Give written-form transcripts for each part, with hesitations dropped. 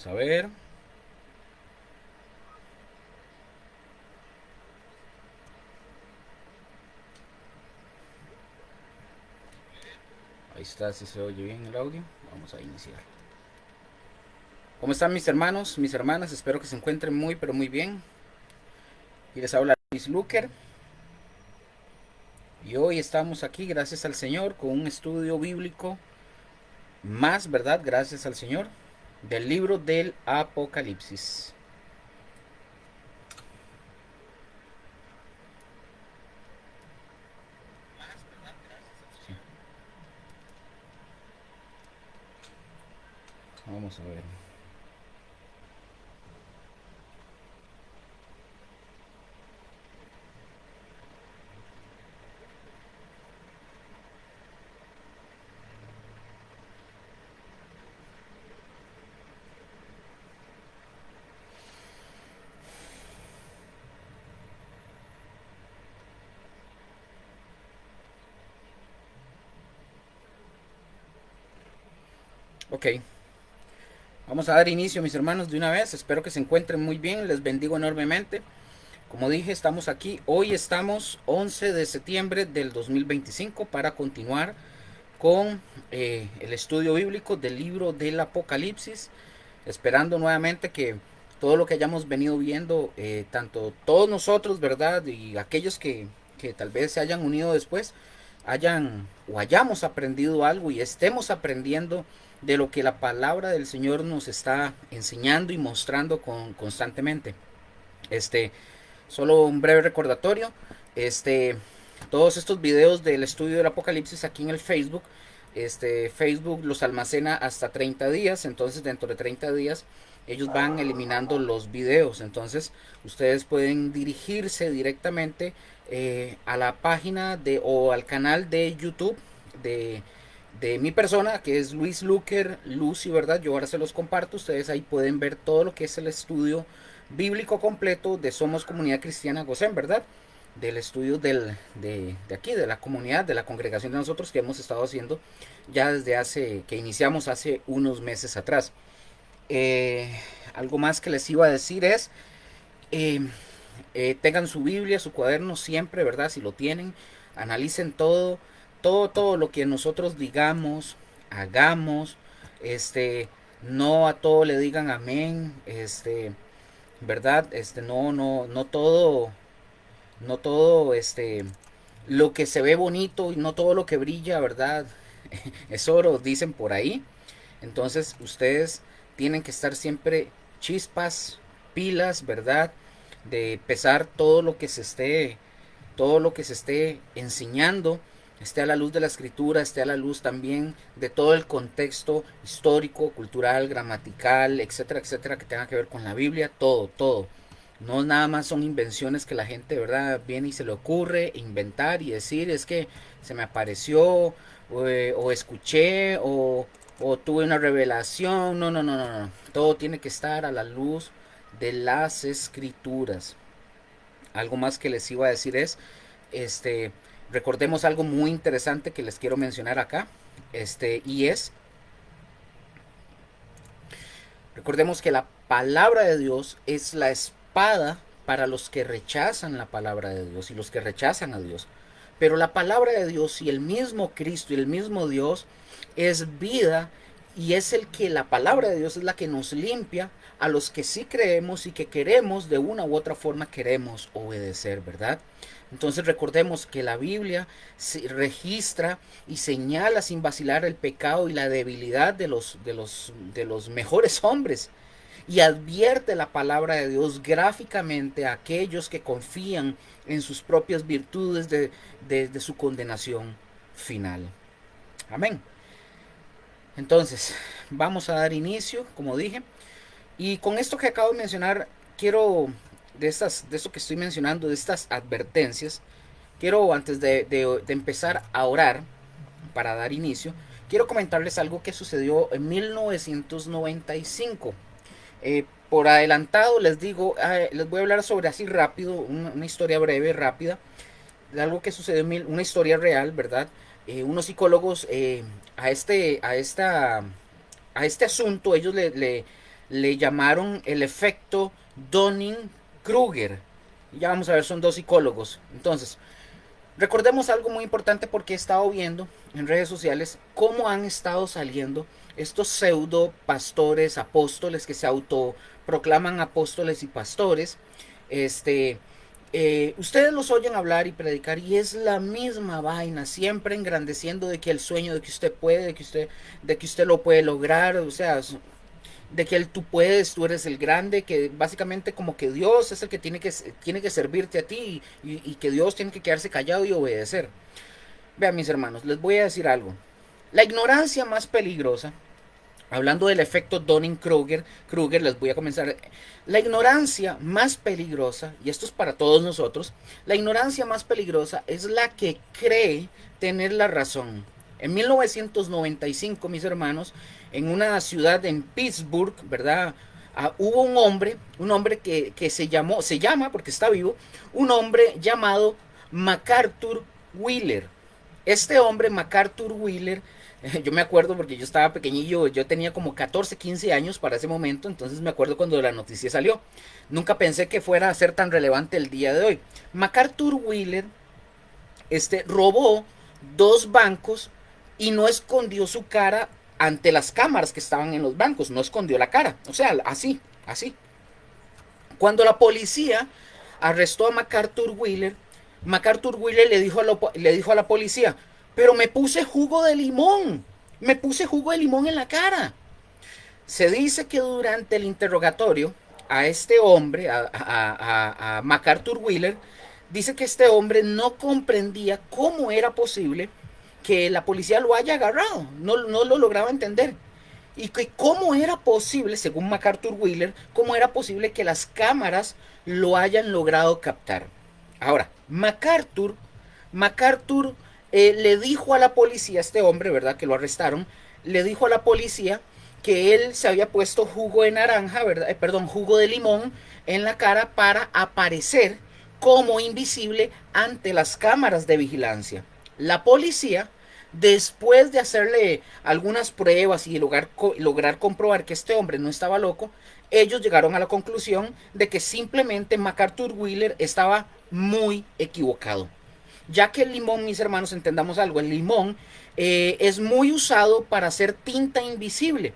Vamos a ver. Ahí está, si se oye bien el audio. Vamos a iniciar. ¿Cómo están mis hermanos, mis hermanas? Espero que se encuentren muy, pero muy bien. Y les habla Luis Luker. Y hoy estamos aquí, gracias al Señor, con un estudio bíblico más, ¿verdad? Gracias al Señor, del libro del Apocalipsis. Sí, vamos a ver. Ok, vamos a dar inicio, mis hermanos, de una vez. Espero que se encuentren muy bien. Les bendigo enormemente. Como dije, estamos aquí. Hoy estamos 11 de septiembre del 2025 para continuar con el estudio bíblico del libro del Apocalipsis, esperando nuevamente que todo lo que hayamos venido viendo, tanto todos nosotros, ¿verdad? Y aquellos que tal vez se hayan unido después, hayan o hayamos aprendido algo y estemos aprendiendo de lo que la palabra del Señor nos está enseñando y mostrando constantemente. Este, Solo un breve recordatorio. Este, Todos estos videos del estudio del Apocalipsis aquí en el Facebook, Facebook los almacena hasta 30 días, entonces dentro de 30 días ellos van eliminando los videos, entonces ustedes pueden dirigirse directamente a la página de o al canal de YouTube de, de mi persona, que es Luis Luker, Lucy, ¿verdad? Yo ahora se los comparto, ustedes ahí pueden ver todo lo que es el estudio bíblico completo de Somos Comunidad Cristiana Gosén, ¿verdad? Del estudio de aquí, de la comunidad, de la congregación de nosotros que hemos estado haciendo ya desde que iniciamos hace unos meses atrás. Eh, Algo más que les iba a decir es, eh, tengan su Biblia, su cuaderno siempre, ¿verdad? Si lo tienen, analicen todo lo que nosotros digamos, hagamos, no a todo le digan amén, ¿verdad? No todo, lo que se ve bonito y no todo lo que brilla, ¿verdad? Es oro, dicen por ahí. Entonces ustedes tienen que estar siempre chispas, pilas, ¿verdad? De pesar todo lo que se esté enseñando, esté a la luz de la escritura, esté a la luz también de todo el contexto histórico, cultural, gramatical, etcétera, etcétera, que tenga que ver con la Biblia, todo. No nada más son invenciones que la gente, ¿verdad? Viene y se le ocurre inventar y decir, es que se me apareció, o escuché, o tuve una revelación. No. Todo tiene que estar a la luz de las escrituras. Algo más que les iba a decir es, este, recordemos algo muy interesante que les quiero mencionar acá, y es, recordemos que la palabra de Dios es la espada para los que rechazan la palabra de Dios y los que rechazan a Dios. Pero la palabra de Dios y el mismo Cristo y el mismo Dios es vida, y es el que la palabra de Dios es la que nos limpia a los que sí creemos y que queremos de una u otra forma queremos obedecer, ¿verdad? Entonces recordemos que la Biblia registra y señala sin vacilar el pecado y la debilidad de los mejores hombres, y advierte la palabra de Dios gráficamente a aquellos que confían en sus propias virtudes de su condenación final. Amén. Entonces, vamos a dar inicio, como dije, y con esto que acabo de mencionar, quiero, de esto que estoy mencionando, de estas advertencias, quiero antes de empezar a orar para dar inicio, quiero comentarles algo que sucedió en 1995. Por adelantado les digo, les voy a hablar sobre así rápido, una historia breve, rápida, de algo que sucedió, una historia real, ¿verdad? Unos psicólogos a este asunto, ellos le llamaron el efecto Dunning-Kruger. Ya vamos a ver, son dos psicólogos. Entonces, recordemos algo muy importante porque he estado viendo en redes sociales cómo han estado saliendo estos pseudo pastores, apóstoles que se autoproclaman apóstoles y pastores. Ustedes los oyen hablar y predicar y es la misma vaina, siempre engrandeciendo de que el sueño, de que usted puede, de que usted lo puede lograr, o sea, de que tú puedes, tú eres el grande, que básicamente como que Dios es el que tiene que servirte a ti y que Dios tiene que quedarse callado y obedecer. Vean mis hermanos, les voy a decir algo. La ignorancia más peligrosa, hablando del efecto Dunning-Kruger, les voy a comenzar. La ignorancia más peligrosa, y esto es para todos nosotros, la ignorancia más peligrosa es la que cree tener la razón. En 1995, mis hermanos, en una ciudad en Pittsburgh, ¿verdad? Hubo un hombre que se llama, porque está vivo, un hombre llamado MacArthur Wheeler. Este hombre, MacArthur Wheeler, yo me acuerdo porque yo estaba pequeñillo, yo tenía como 14, 15 años para ese momento, entonces me acuerdo cuando la noticia salió. Nunca pensé que fuera a ser tan relevante el día de hoy. MacArthur Wheeler robó dos bancos y no escondió su cara ante las cámaras que estaban en los bancos, no escondió la cara, o sea, así, así. Cuando la policía arrestó a MacArthur Wheeler, le dijo a la policía, pero me puse jugo de limón, en la cara. Se dice que durante el interrogatorio a este hombre, a MacArthur Wheeler, dice que este hombre no comprendía cómo era posible que la policía lo haya agarrado, no lo lograba entender. Y que cómo era posible, según MacArthur Wheeler, cómo era posible que las cámaras lo hayan logrado captar. Ahora, MacArthur le dijo a la policía, este hombre, ¿verdad? Que lo arrestaron, le dijo a la policía que él se había puesto jugo de naranja, ¿verdad? Jugo de limón en la cara para aparecer como invisible ante las cámaras de vigilancia. La policía, después de hacerle algunas pruebas y lograr comprobar que este hombre no estaba loco, ellos llegaron a la conclusión de que simplemente MacArthur Wheeler estaba muy equivocado. Ya que el limón, mis hermanos, entendamos algo, el limón es muy usado para hacer tinta invisible.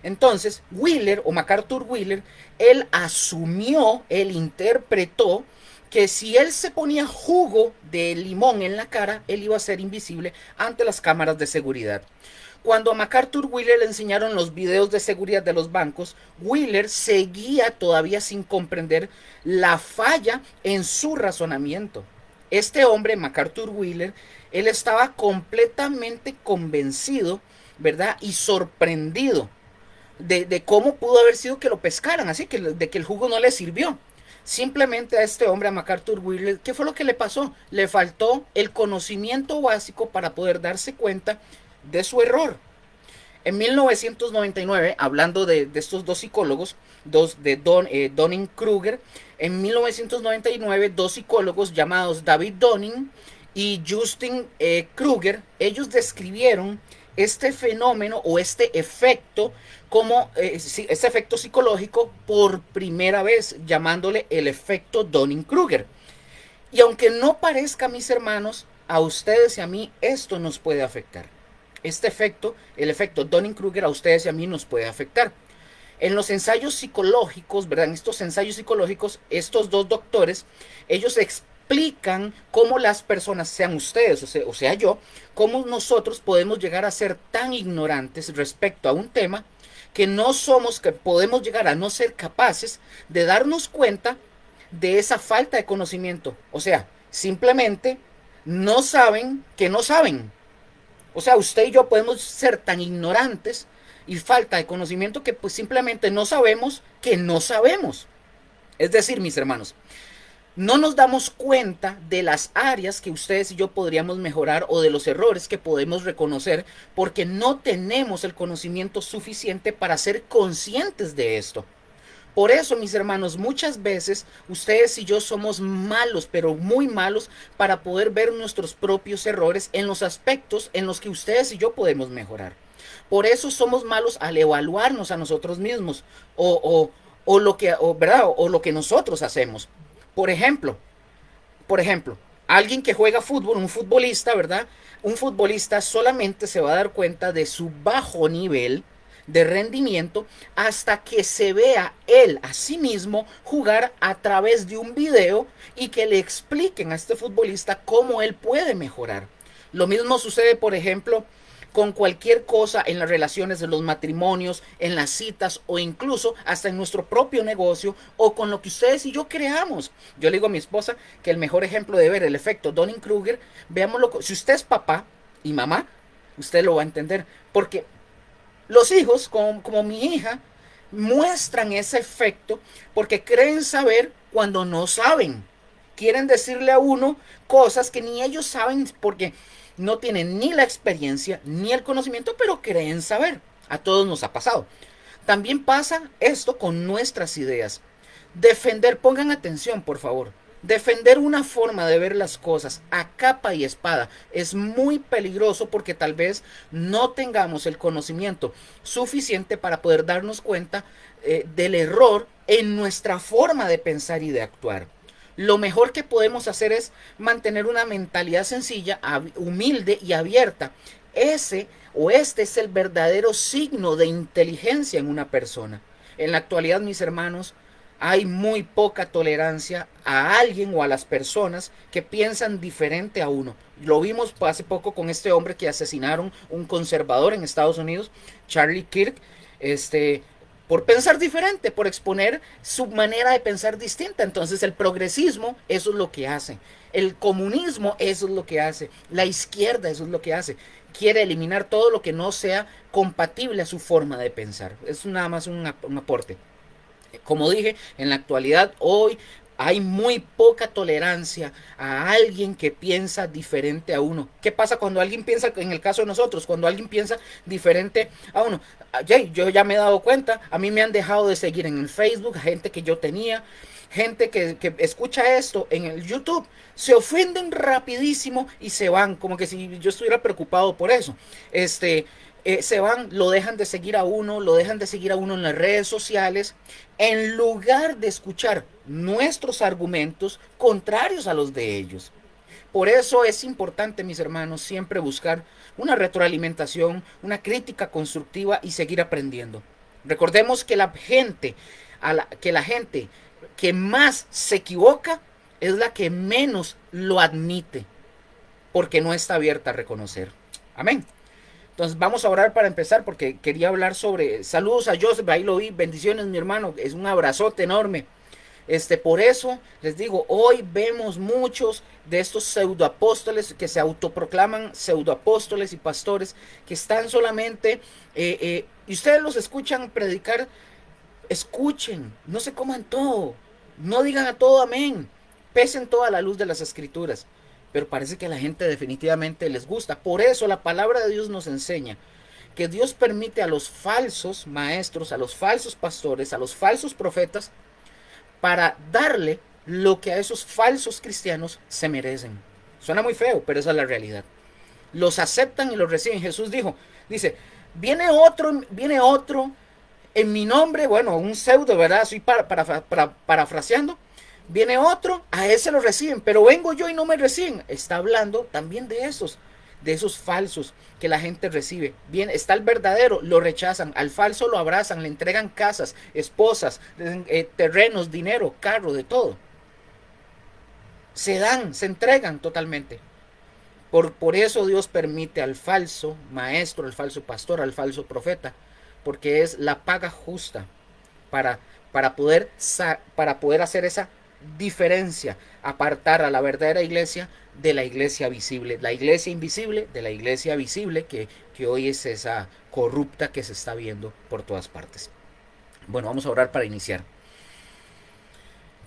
Entonces, MacArthur Wheeler, él interpretó que si él se ponía jugo de limón en la cara, él iba a ser invisible ante las cámaras de seguridad. Cuando a MacArthur Wheeler le enseñaron los videos de seguridad de los bancos, Wheeler seguía todavía sin comprender la falla en su razonamiento. Este hombre, MacArthur Wheeler, él estaba completamente convencido, ¿verdad? Y sorprendido de cómo pudo haber sido que lo pescaran, así que de que el jugo no le sirvió. Simplemente a este hombre, a MacArthur Wheeler, ¿qué fue lo que le pasó? Le faltó el conocimiento básico para poder darse cuenta de su error. En 1999, hablando de estos dos psicólogos, Dunning-Kruger, en 1999, dos psicólogos llamados David Dunning y Justin Kruger, ellos describieron este fenómeno o este efecto como este efecto psicológico por primera vez, llamándole el efecto Dunning-Kruger. Y aunque no parezca, mis hermanos, a ustedes y a mí esto nos puede afectar. Este efecto, el efecto Dunning-Kruger, a ustedes y a mí nos puede afectar. En los ensayos psicológicos, ¿verdad? En estos ensayos psicológicos, estos dos doctores, ellos explican cómo las personas, sean ustedes o sea yo, cómo nosotros podemos llegar a ser tan ignorantes respecto a un tema que podemos llegar a no ser capaces de darnos cuenta de esa falta de conocimiento. O sea, simplemente no saben que no saben. O sea, usted y yo podemos ser tan ignorantes y falta de conocimiento que pues simplemente no sabemos que no sabemos. Es decir, mis hermanos, no nos damos cuenta de las áreas que ustedes y yo podríamos mejorar o de los errores que podemos reconocer porque no tenemos el conocimiento suficiente para ser conscientes de esto. Por eso, mis hermanos, muchas veces ustedes y yo somos malos, pero muy malos, para poder ver nuestros propios errores en los aspectos en los que ustedes y yo podemos mejorar. Por eso somos malos al evaluarnos a nosotros mismos o lo que, ¿verdad? O lo que nosotros hacemos. Por ejemplo, por ejemplo, alguien que juega fútbol, un futbolista, ¿verdad? Un futbolista solamente se va a dar cuenta de su bajo nivel de rendimiento hasta que se vea él a sí mismo jugar a través de un video y que le expliquen a este futbolista cómo él puede mejorar. Lo mismo sucede, por ejemplo, con cualquier cosa en las relaciones de los matrimonios, en las citas o incluso hasta en nuestro propio negocio o con lo que ustedes y yo creamos. Yo le digo a mi esposa que el mejor ejemplo de ver el efecto Dunning-Kruger, veámoslo, si usted es papá y mamá, usted lo va a entender, porque los hijos, como mi hija, muestran ese efecto porque creen saber cuando no saben. Quieren decirle a uno cosas que ni ellos saben porque no tienen ni la experiencia ni el conocimiento, pero creen saber. A todos nos ha pasado. También pasa esto con nuestras ideas. Defender, pongan atención por favor. Defender una forma de ver las cosas a capa y espada es muy peligroso porque tal vez no tengamos el conocimiento suficiente para poder darnos cuenta del error en nuestra forma de pensar y de actuar. Lo mejor que podemos hacer es mantener una mentalidad sencilla, humilde y abierta. Este es el verdadero signo de inteligencia en una persona. En la actualidad, mis hermanos, hay muy poca tolerancia a alguien o a las personas que piensan diferente a uno. Lo vimos hace poco con este hombre que asesinaron un conservador en Estados Unidos, Charlie Kirk, por pensar diferente, por exponer su manera de pensar distinta. Entonces el progresismo, eso es lo que hace. El comunismo, eso es lo que hace. La izquierda, eso es lo que hace. Quiere eliminar todo lo que no sea compatible a su forma de pensar. Es nada más un aporte. Como dije, en la actualidad hoy hay muy poca tolerancia a alguien que piensa diferente a uno. ¿Qué pasa cuando alguien piensa, en el caso de nosotros, cuando alguien piensa diferente a uno? Yo ya me he dado cuenta, a mí me han dejado de seguir en el Facebook, gente que yo tenía, gente que escucha esto en el YouTube, se ofenden rapidísimo y se van, como que si yo estuviera preocupado por eso. Se van, lo dejan de seguir a uno, lo dejan de seguir a uno en las redes sociales, en lugar de escuchar nuestros argumentos contrarios a los de ellos. Por eso es importante, mis hermanos, siempre buscar una retroalimentación, una crítica constructiva y seguir aprendiendo. Recordemos que la gente que más se equivoca es la que menos lo admite, porque no está abierta a reconocer. Amén. Entonces vamos a orar para empezar porque quería hablar sobre... Saludos a Joseph, ahí lo vi, bendiciones mi hermano, es un abrazote enorme. Por eso les digo, hoy vemos muchos de estos pseudoapóstoles que se autoproclaman pseudoapóstoles y pastores que están solamente, y ustedes los escuchan predicar, escuchen, no se coman todo, no digan a todo amén, pesen toda la luz de las escrituras. Pero parece que a la gente definitivamente les gusta. Por eso la palabra de Dios nos enseña que Dios permite a los falsos maestros, a los falsos pastores, a los falsos profetas, para darle lo que a esos falsos cristianos se merecen. Suena muy feo, pero esa es la realidad. Los aceptan y los reciben. Jesús dice, viene otro en mi nombre, bueno, un pseudo, ¿verdad? Estoy parafraseando. Viene otro, a ese lo reciben, pero vengo yo y no me reciben. Está hablando también de esos falsos que la gente recibe. Bien, está el verdadero, lo rechazan, al falso lo abrazan, le entregan casas, esposas, terrenos, dinero, carro, de todo. Se entregan totalmente. Por eso Dios permite al falso maestro, al falso pastor, al falso profeta, porque es la paga justa para poder hacer esa diferencia, apartar a la verdadera iglesia de la iglesia visible, la iglesia invisible de la iglesia visible que hoy es esa corrupta que se está viendo por todas partes. Bueno, vamos a orar para iniciar.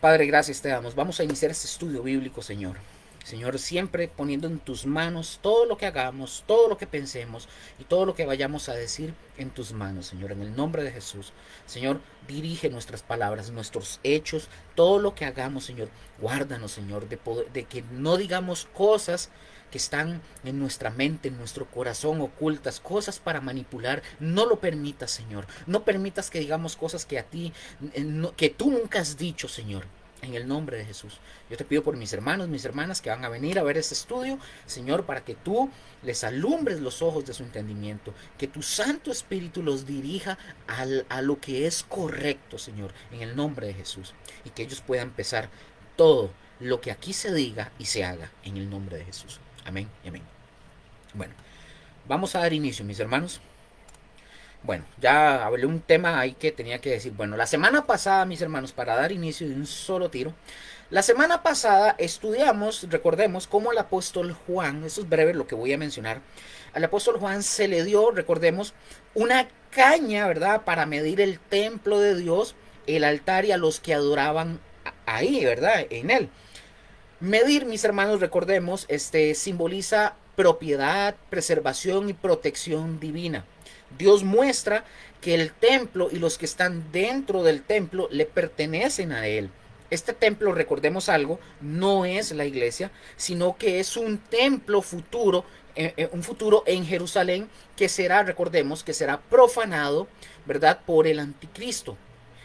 Padre, gracias te damos. Vamos a iniciar este estudio bíblico, Señor. Señor, siempre poniendo en tus manos todo lo que hagamos, todo lo que pensemos y todo lo que vayamos a decir en tus manos, Señor, en el nombre de Jesús. Señor, dirige nuestras palabras, nuestros hechos, todo lo que hagamos, Señor. Guárdanos, Señor, de que no digamos cosas que están en nuestra mente, en nuestro corazón ocultas, cosas para manipular. No lo permitas, Señor. No permitas que digamos cosas que a ti, que tú nunca has dicho, Señor. En el nombre de Jesús. Yo te pido por mis hermanos, mis hermanas que van a venir a ver este estudio, Señor, para que tú les alumbres los ojos de su entendimiento, que tu Santo Espíritu los dirija a lo que es correcto, Señor, en el nombre de Jesús. Y que ellos puedan empezar todo lo que aquí se diga y se haga en el nombre de Jesús. Amén y amén. Bueno, vamos a dar inicio, mis hermanos. Bueno, ya hablé un tema ahí que tenía que decir. Bueno, la semana pasada, mis hermanos, para dar inicio de un solo tiro, la semana pasada estudiamos, recordemos, cómo el apóstol Juan, eso es breve lo que voy a mencionar, al apóstol Juan se le dio, recordemos, una caña, ¿verdad?, para medir el templo de Dios, el altar y a los que adoraban ahí, ¿verdad?, en él. Medir, mis hermanos, recordemos, simboliza propiedad, preservación y protección divina. Dios muestra que el templo y los que están dentro del templo le pertenecen a Él. Este templo, recordemos algo, no es la iglesia, sino que es un templo futuro, un futuro en Jerusalén que será, recordemos, que será profanado, ¿verdad?, por el anticristo.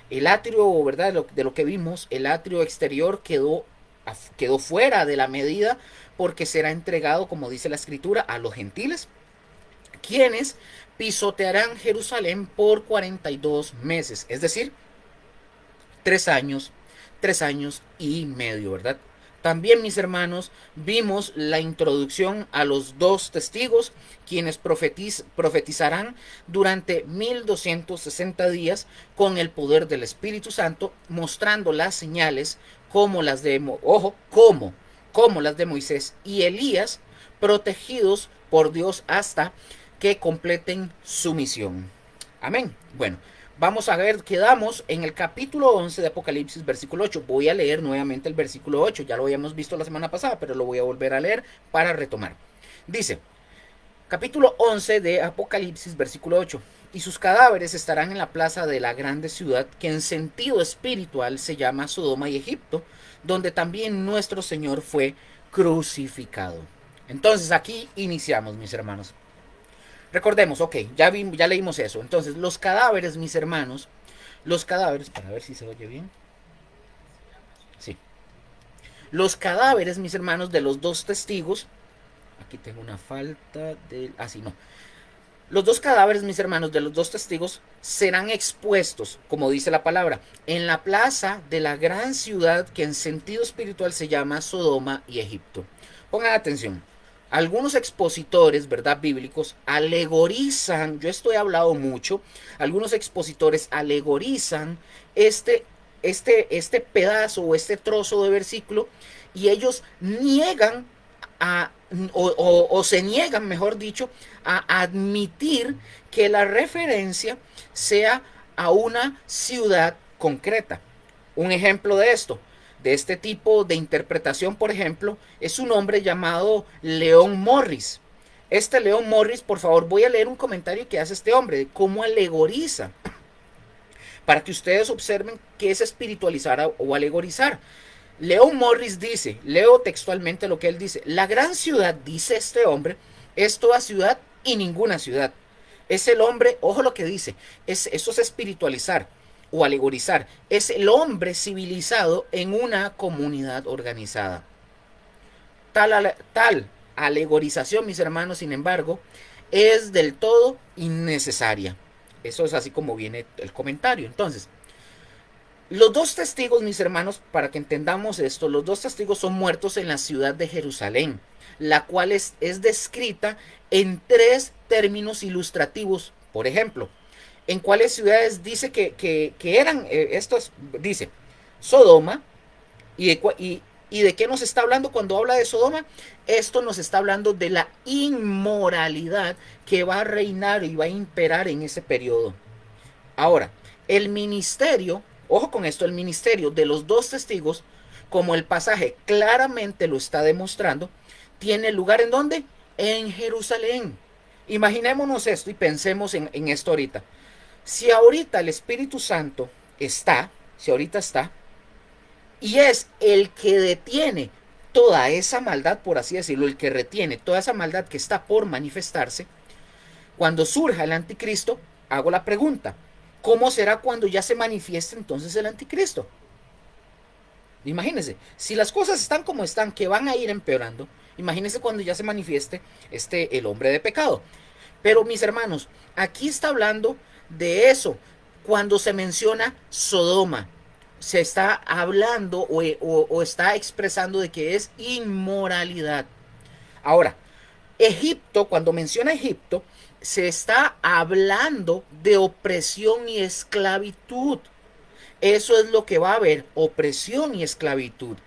El atrio, ¿verdad?, de lo que vimos, el atrio exterior quedó fuera de la medida porque será entregado, como dice la escritura, a los gentiles, quienes pisotearán Jerusalén por 42 meses, es decir, 3 años y medio, ¿verdad? También, mis hermanos, vimos la introducción a los 2 testigos, quienes profetizarán durante 1260 días con el poder del Espíritu Santo, mostrando las señales como las de, como las de Moisés y Elías, protegidos por Dios hasta que completen su misión. Amén. Bueno, vamos a ver, quedamos en el capítulo 11 de Apocalipsis, versículo 8. Voy a leer nuevamente el versículo 8. Ya lo habíamos visto la semana pasada, pero lo voy a volver a leer para retomar. Dice, capítulo 11 de Apocalipsis, versículo 8. Y sus cadáveres estarán en la plaza de la grande ciudad, que en sentido espiritual se llama Sodoma y Egipto, donde también nuestro Señor fue crucificado. Entonces aquí iniciamos, mis hermanos. Recordemos, ok, ya leímos eso. Entonces, los cadáveres, mis hermanos, los cadáveres, para ver si se oye bien. Sí. Los cadáveres, mis hermanos, de los 2 testigos. Aquí tengo una falta de... sí, no. Los 2 cadáveres, mis hermanos, de los 2 testigos serán expuestos, como dice la palabra, en la plaza de la gran ciudad que en sentido espiritual se llama Sodoma y Egipto. Pongan atención. Algunos expositores, ¿verdad?, bíblicos alegorizan, yo esto he hablado mucho, algunos expositores alegorizan este pedazo o este trozo de versículo y ellos niegan o se niegan, mejor dicho, a admitir que la referencia sea a una ciudad concreta. Un ejemplo de esto, de este tipo de interpretación, por ejemplo, es un hombre llamado Leon Morris. Este Leon Morris, por favor, voy a leer un comentario que hace este hombre, de cómo alegoriza, para que ustedes observen qué es espiritualizar o alegorizar. Leon Morris dice, leo textualmente lo que él dice, la gran ciudad, dice este hombre, es toda ciudad y ninguna ciudad. Es el hombre, ojo lo que dice, eso es espiritualizar o alegorizar, es el hombre civilizado en una comunidad organizada. Tal alegorización, mis hermanos, sin embargo, es del todo innecesaria. Eso es así como viene el comentario. Entonces, los 2 testigos, mis hermanos, para que entendamos esto, los 2 testigos son muertos en la ciudad de Jerusalén, la cual es descrita en 3 términos ilustrativos. Por ejemplo, ¿en cuáles ciudades dice que eran estos? Dice Sodoma. ¿Y de qué nos está hablando cuando habla de Sodoma? Esto nos está hablando de la inmoralidad que va a reinar y va a imperar en ese periodo. Ahora, el ministerio, ojo con esto, el ministerio de los 2 testigos, como el pasaje claramente lo está demostrando, tiene lugar ¿en dónde? En Jerusalén. Imaginémonos esto y pensemos en esto ahorita. Si ahorita el Espíritu Santo está, y es el que detiene toda esa maldad, por así decirlo, el que retiene toda esa maldad que está por manifestarse, cuando surja el anticristo, hago la pregunta, ¿cómo será cuando ya se manifieste entonces el anticristo? Imagínense, si las cosas están como están, que van a ir empeorando, imagínense cuando ya se manifieste el hombre de pecado. Pero mis hermanos, aquí está hablando de eso. Cuando se menciona Sodoma, se está hablando o está expresando de que es inmoralidad. Ahora, Egipto, cuando menciona Egipto, se está hablando de opresión y esclavitud. Eso es lo que va a haber, opresión y esclavitud.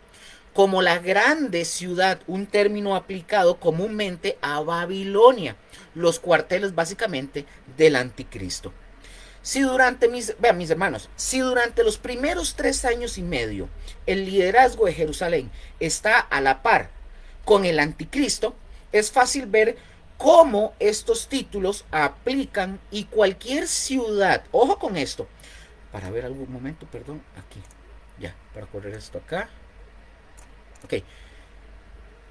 Como la grande ciudad, un término aplicado comúnmente a Babilonia, los cuarteles básicamente del anticristo. Si durante mis hermanos, si durante los primeros 3 años y medio el liderazgo de Jerusalén está a la par con el anticristo, es fácil ver cómo estos títulos aplican y cualquier ciudad, ojo con esto, para ver algún momento, perdón, aquí, ya, para correr esto acá, ok,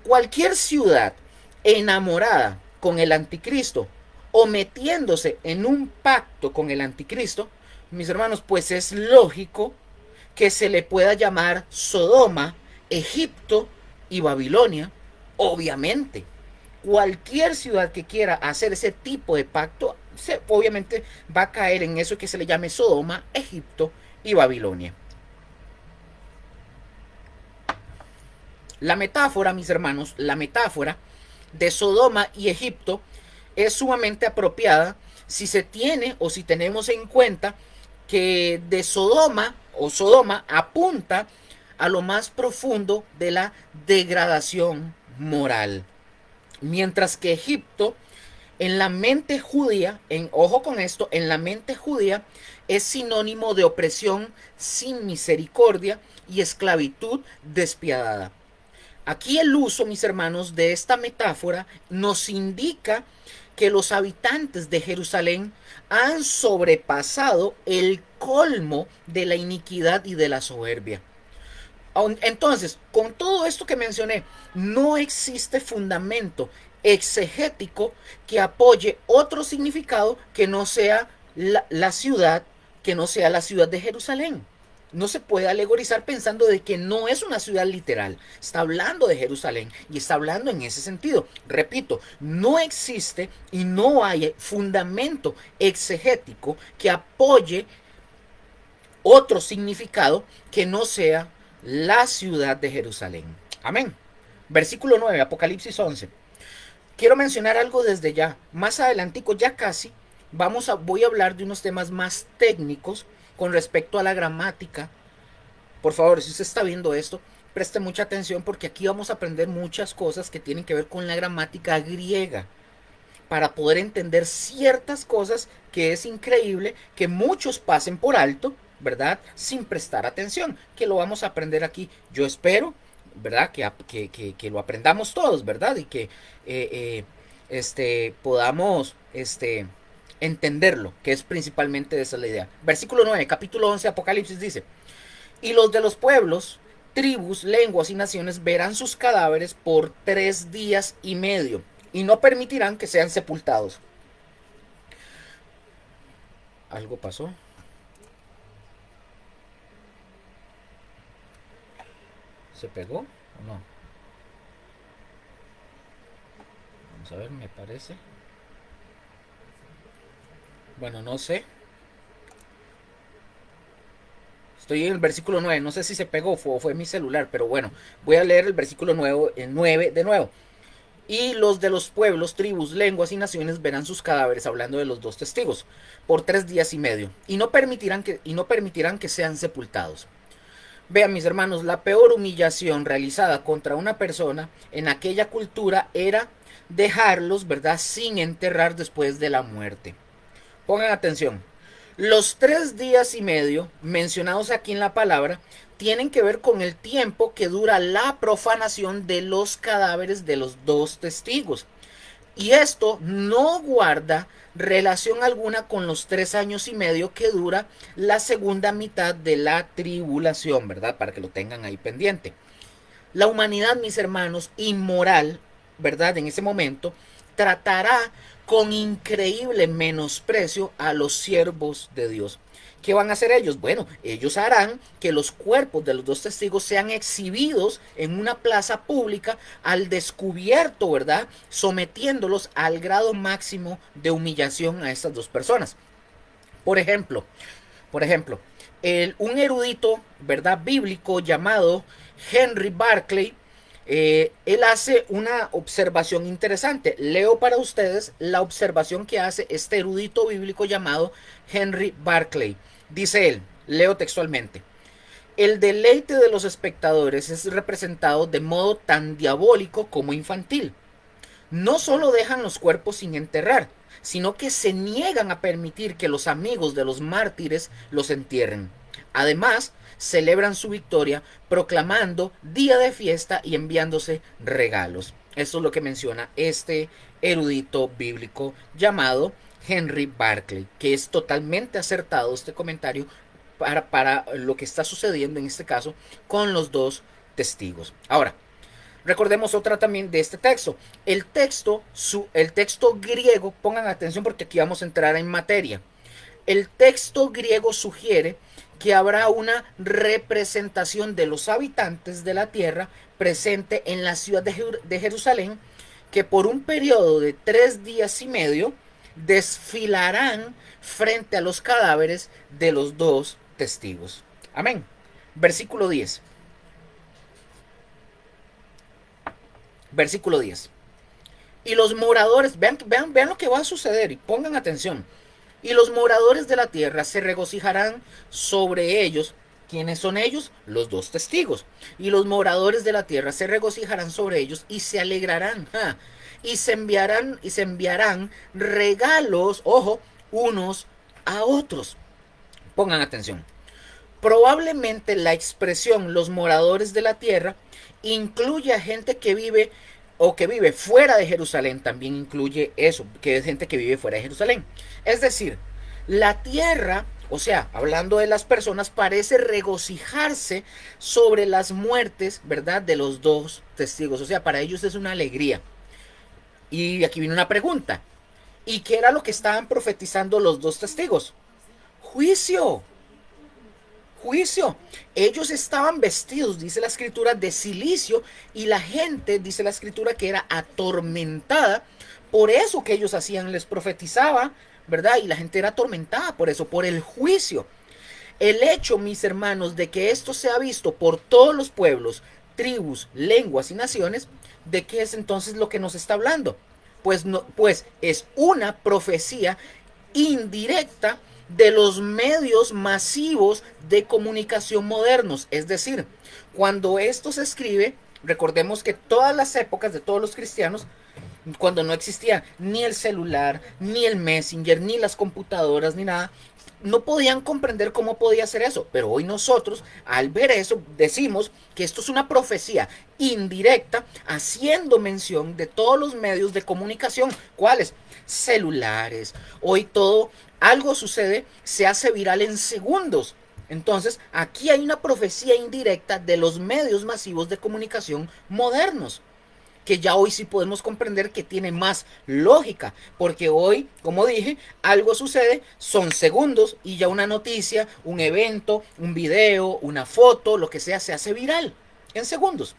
cualquier ciudad enamorada con el anticristo o metiéndose en un pacto con el anticristo, mis hermanos, pues es lógico que se le pueda llamar Sodoma, Egipto y Babilonia. Obviamente, cualquier ciudad que quiera hacer ese tipo de pacto, obviamente va a caer en eso que se le llame Sodoma, Egipto y Babilonia. La metáfora, mis hermanos, la metáfora de Sodoma y Egipto es sumamente apropiada si se tiene o si tenemos en cuenta que de Sodoma o Sodoma apunta a lo más profundo de la degradación moral. Mientras que Egipto, en la mente judía, ojo con esto, en la mente judía es sinónimo de opresión sin misericordia y esclavitud despiadada. Aquí el uso, mis hermanos, de esta metáfora nos indica que los habitantes de Jerusalén han sobrepasado el colmo de la iniquidad y de la soberbia. Entonces, con todo esto que mencioné, no existe fundamento exegético que apoye otro significado que no sea la ciudad, que no sea la ciudad de Jerusalén. No se puede alegorizar pensando de que no es una ciudad literal. Está hablando de Jerusalén y está hablando en ese sentido. Repito, no existe y no hay fundamento exegético que apoye otro significado que no sea la ciudad de Jerusalén. Amén. Versículo 9, Apocalipsis 11. Quiero mencionar algo desde ya. Más adelantico, ya casi, voy a hablar de unos temas más técnicos con respecto a la gramática. Por favor, si usted está viendo esto, preste mucha atención porque aquí vamos a aprender muchas cosas que tienen que ver con la gramática griega para poder entender ciertas cosas que es increíble que muchos pasen por alto, ¿verdad? Sin prestar atención, que lo vamos a aprender aquí. Yo espero, ¿verdad? Que lo aprendamos todos, ¿verdad? Y que podamos entenderlo, que es principalmente esa la idea. Versículo 9, capítulo 11, Apocalipsis dice: y los de los pueblos, tribus, lenguas y naciones verán sus cadáveres por 3 días y medio y no permitirán que sean sepultados. ¿Algo pasó? ¿Se pegó o no? Vamos a ver, me parece. Bueno, no sé. Estoy en el versículo 9. No sé si se pegó o fue mi celular, pero bueno, voy a leer el versículo 9 de nuevo. Y los de los pueblos, tribus, lenguas y naciones verán sus cadáveres, hablando de los dos testigos, por 3 días y medio, y no permitirán que sean sepultados. Vean, mis hermanos, la peor humillación realizada contra una persona en aquella cultura era dejarlos, ¿verdad?, sin enterrar después de la muerte. Pongan atención. Los 3 días y medio mencionados aquí en la palabra tienen que ver con el tiempo que dura la profanación de los cadáveres de los dos testigos. Y esto no guarda relación alguna con los 3 años y medio que dura la segunda mitad de la tribulación, ¿verdad? Para que lo tengan ahí pendiente. La humanidad, mis hermanos, inmoral, ¿verdad? En ese momento, tratará con increíble menosprecio a los siervos de Dios. ¿Qué van a hacer ellos? Bueno, ellos harán que los cuerpos de los dos testigos sean exhibidos en una plaza pública al descubierto, ¿verdad? Sometiéndolos al grado máximo de humillación a estas dos personas. Por ejemplo, un erudito, ¿verdad? Bíblico llamado Henry Barclay, él hace una observación interesante. Leo para ustedes la observación que hace este erudito bíblico llamado Henry Barclay. Dice él, leo textualmente: el deleite de los espectadores es representado de modo tan diabólico como infantil. No solo dejan los cuerpos sin enterrar, sino que se niegan a permitir que los amigos de los mártires los entierren. Además, celebran su victoria proclamando día de fiesta y enviándose regalos. Esto es lo que menciona este erudito bíblico llamado Henry Barclay, que es totalmente acertado este comentario para lo que está sucediendo en este caso con los dos testigos. Ahora, recordemos otra también de este texto. El texto griego, pongan atención porque aquí vamos a entrar en materia. El texto griego sugiere que habrá una representación de los habitantes de la tierra presente en la ciudad de Jerusalén, que por un periodo de 3 días y medio desfilarán frente a los cadáveres de los dos testigos. Amén. Versículo 10. Versículo 10. Y los moradores, vean lo que va a suceder y pongan atención. Y los moradores de la tierra se regocijarán sobre ellos. ¿Quiénes son ellos? Los dos testigos. Y los moradores de la tierra se regocijarán sobre ellos y se alegrarán. Y se enviarán regalos, ojo, unos a otros. Pongan atención. Probablemente la expresión los moradores de la tierra incluye a gente que vive o que vive fuera de Jerusalén. También incluye eso, que es gente que vive fuera de Jerusalén. Es decir, la tierra, o sea, hablando de las personas, parece regocijarse sobre las muertes, ¿verdad?, de los dos testigos. O sea, para ellos es una alegría. Y aquí viene una pregunta. ¿Y qué era lo que estaban profetizando los dos testigos? Juicio. Juicio. Ellos estaban vestidos, dice la escritura, de cilicio, y la gente, dice la escritura, que era atormentada por eso que ellos hacían, les profetizaba, ¿verdad? Y la gente era atormentada por eso, por el juicio. El hecho, mis hermanos, de que esto se ha visto por todos los pueblos, tribus, lenguas y naciones, ¿de qué es entonces lo que nos está hablando? Pues es una profecía indirecta de los medios masivos de comunicación modernos. Es decir, cuando esto se escribe, recordemos que todas las épocas de todos los cristianos, cuando no existía ni el celular, ni el Messenger, ni las computadoras, ni nada, no podían comprender cómo podía ser eso. Pero hoy nosotros, al ver eso, decimos que esto es una profecía indirecta, haciendo mención de todos los medios de comunicación. ¿Cuáles? Celulares. Hoy todo, algo sucede, se hace viral en segundos. Entonces, aquí hay una profecía indirecta de los medios masivos de comunicación modernos, que ya hoy sí podemos comprender que tiene más lógica, porque hoy, como dije, algo sucede, son segundos y ya una noticia, un evento, un video, una foto, lo que sea, se hace viral en segundos.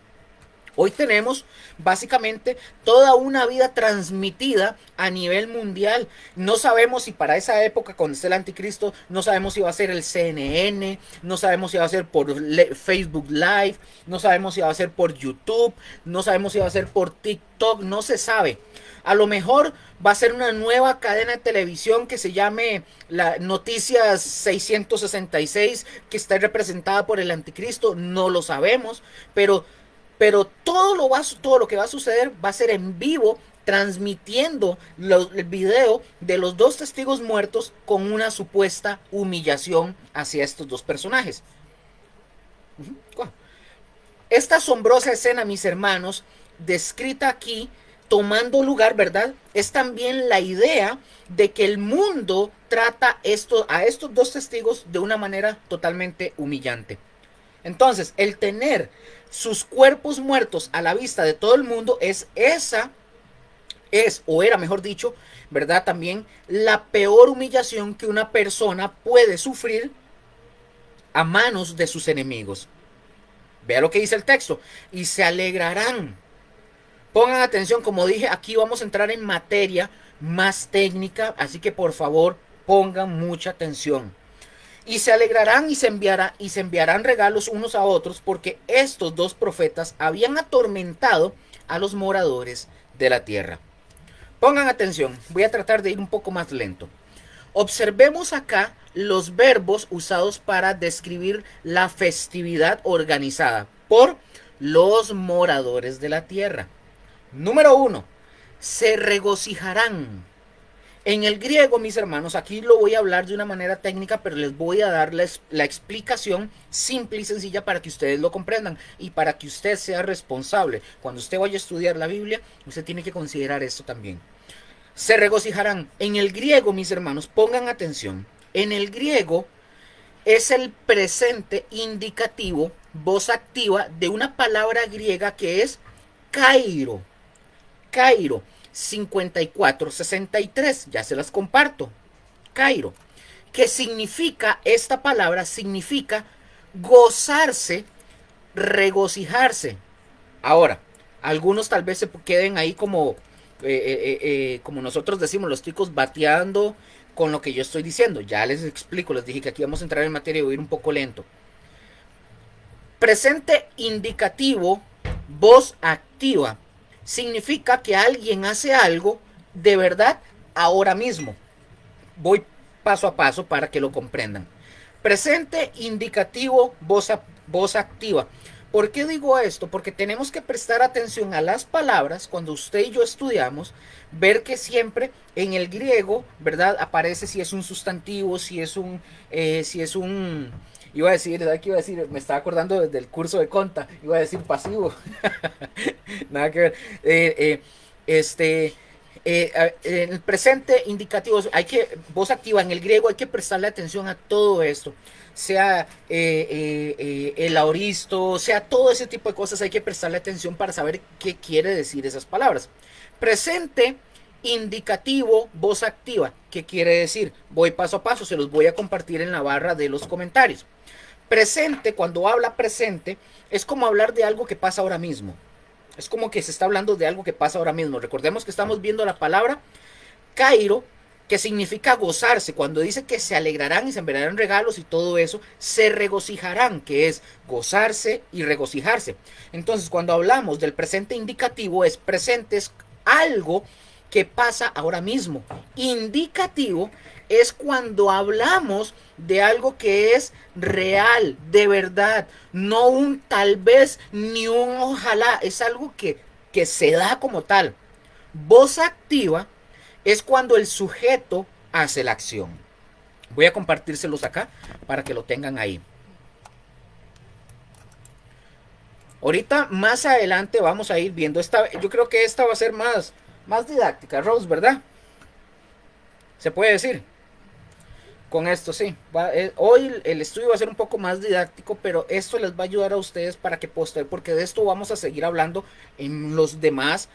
Hoy tenemos básicamente toda una vida transmitida a nivel mundial. No sabemos si para esa época, cuando esté el anticristo, no sabemos si va a ser el CNN, no sabemos si va a ser por Facebook Live, no sabemos si va a ser por YouTube, no sabemos si va a ser por TikTok, no se sabe. A lo mejor va a ser una nueva cadena de televisión que se llame la Noticias 666, que está representada por el anticristo, no lo sabemos, pero todo lo que va a suceder va a ser en vivo, transmitiendo el video de los dos testigos muertos con una supuesta humillación hacia estos dos personajes. Esta asombrosa escena, mis hermanos, descrita aquí, tomando lugar, ¿verdad?, es también la idea de que el mundo trata a estos dos testigos de una manera totalmente humillante. Entonces, el tener sus cuerpos muertos a la vista de todo el mundo, o era mejor dicho, ¿verdad? También la peor humillación que una persona puede sufrir a manos de sus enemigos. Vea lo que dice el texto. Y se alegrarán. Pongan atención, como dije, aquí vamos a entrar en materia más técnica, así que por favor pongan mucha atención. Y se alegrarán y se enviarán regalos unos a otros, porque estos dos profetas habían atormentado a los moradores de la tierra. Pongan atención, voy a tratar de ir un poco más lento. Observemos acá los verbos usados para describir la festividad organizada por los moradores de la tierra. Número 1. Se regocijarán. En el griego, mis hermanos, aquí lo voy a hablar de una manera técnica, pero les voy a dar la explicación simple y sencilla para que ustedes lo comprendan y para que usted sea responsable. Cuando usted vaya a estudiar la Biblia, usted tiene que considerar esto también. Se regocijarán. En el griego, mis hermanos, pongan atención. En el griego es el presente indicativo, voz activa, de una palabra griega que es kairo. Kairo 5463, ya se las comparto. Kairo, que significa, esta palabra significa gozarse, regocijarse. Ahora, algunos tal vez se queden ahí como nosotros decimos, los ticos bateando con lo que yo estoy diciendo. Ya les explico, les dije que aquí vamos a entrar en materia y voy a ir un poco lento. Presente indicativo, voz activa, significa que alguien hace algo de verdad ahora mismo. Voy paso a paso para que lo comprendan. Presente indicativo, voz activa. ¿Por qué digo esto? Porque tenemos que prestar atención a las palabras cuando usted y yo estudiamos, ver que siempre en el griego, ¿verdad? Aparece si es un sustantivo, si es un iba a decir, ¿sabes qué iba a decir? Me estaba acordando del curso de conta, iba a decir pasivo. Nada que ver. En el presente indicativo, voz activa en el griego, hay que prestarle atención a todo esto. Sea el aoristo, sea todo ese tipo de cosas, hay que prestarle atención para saber qué quiere decir esas palabras. Presente indicativo, voz activa. ¿Qué quiere decir? Voy paso a paso, se los voy a compartir en la barra de los comentarios. Presente, cuando habla presente, es como hablar de algo que pasa ahora mismo. Es como que se está hablando de algo que pasa ahora mismo. Recordemos que estamos viendo la palabra kairo, que significa gozarse. Cuando dice que se alegrarán y se enviarán regalos y todo eso, se regocijarán, que es gozarse y regocijarse. Entonces, cuando hablamos del presente indicativo, es presente, es algo que pasa ahora mismo. Indicativo es cuando hablamos de algo que es real, de verdad, no un tal vez ni un ojalá, es algo que se da como tal. Voz activa es cuando el sujeto hace la acción. Voy a compartírselos acá para que lo tengan ahí. Ahorita más adelante vamos a ir viendo esta. Yo creo que esta va a ser más didáctica, Rose, ¿verdad? Se puede decir. Con esto sí. Hoy el estudio va a ser un poco más didáctico, pero esto les va a ayudar a ustedes para que posterior, porque de esto vamos a seguir hablando en las demás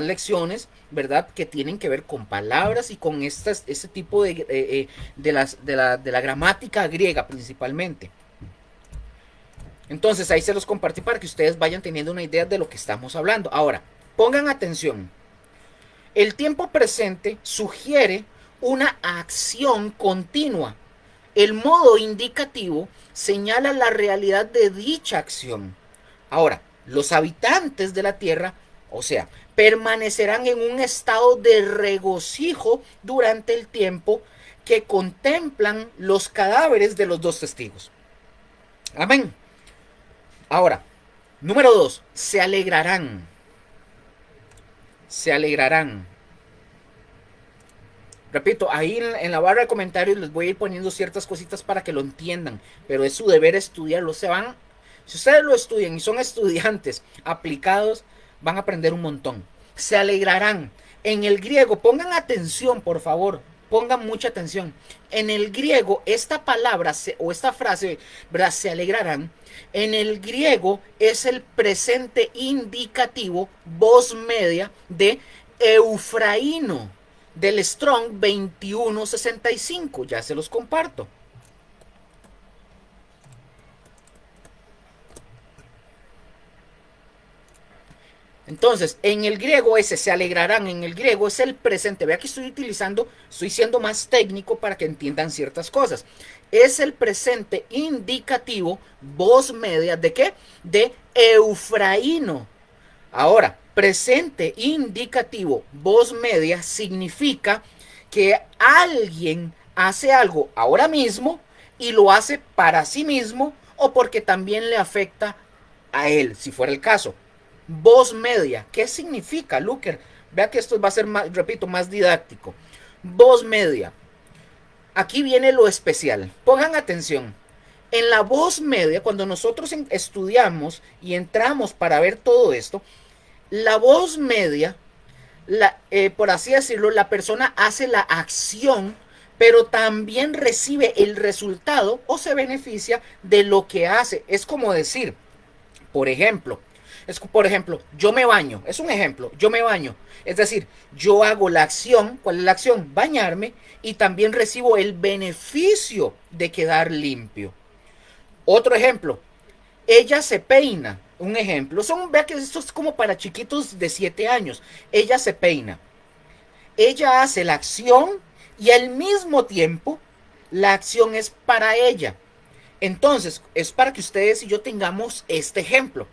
lecciones, ¿verdad? Que tienen que ver con palabras y con este tipo de la gramática griega principalmente. Entonces ahí se los compartí para que ustedes vayan teniendo una idea de lo que estamos hablando. Ahora, pongan atención. El tiempo presente sugiere una acción continua. El modo indicativo señala la realidad de dicha acción. Ahora, los habitantes de la tierra, o sea, permanecerán en un estado de regocijo durante el tiempo que contemplan los cadáveres de los dos testigos. Amén. Ahora, número 2, se alegrarán. Se alegrarán. Repito, ahí en la barra de comentarios les voy a ir poniendo ciertas cositas para que lo entiendan, pero es su deber estudiarlo. Si ustedes lo estudian y son estudiantes aplicados, van a aprender un montón. Se alegrarán. En el griego, pongan atención, por favor. Pongan mucha atención. En el griego, esta palabra o esta frase, ¿verdad? Se alegrarán. En el griego es el presente indicativo, voz media, de Eufraíno, del Strong 2165. Ya se los comparto. Entonces, en el griego ese se alegrarán, en el griego es el presente. Vea que estoy siendo más técnico para que entiendan ciertas cosas. Es el presente indicativo, voz media, ¿de qué? De Eufraíno. Ahora, presente indicativo, voz media, significa que alguien hace algo ahora mismo y lo hace para sí mismo o porque también le afecta a él, si fuera el caso. Voz media. ¿Qué significa, Luker? Vea que esto va a ser más, repito, más didáctico. Voz media. Aquí viene lo especial. Pongan atención. En la voz media, cuando nosotros estudiamos y entramos para ver todo esto, la voz media, por así decirlo, la persona hace la acción, pero también recibe el resultado o se beneficia de lo que hace. Es como decir, por ejemplo, yo me baño. Es un ejemplo. Yo me baño. Es decir, yo hago la acción. ¿Cuál es la acción? Bañarme. Y también recibo el beneficio de quedar limpio. Otro ejemplo. Ella se peina. Un ejemplo. Vea que esto es como para chiquitos de 7 años. Ella se peina. Ella hace la acción y al mismo tiempo la acción es para ella. Entonces, es para que ustedes y yo tengamos este ejemplo.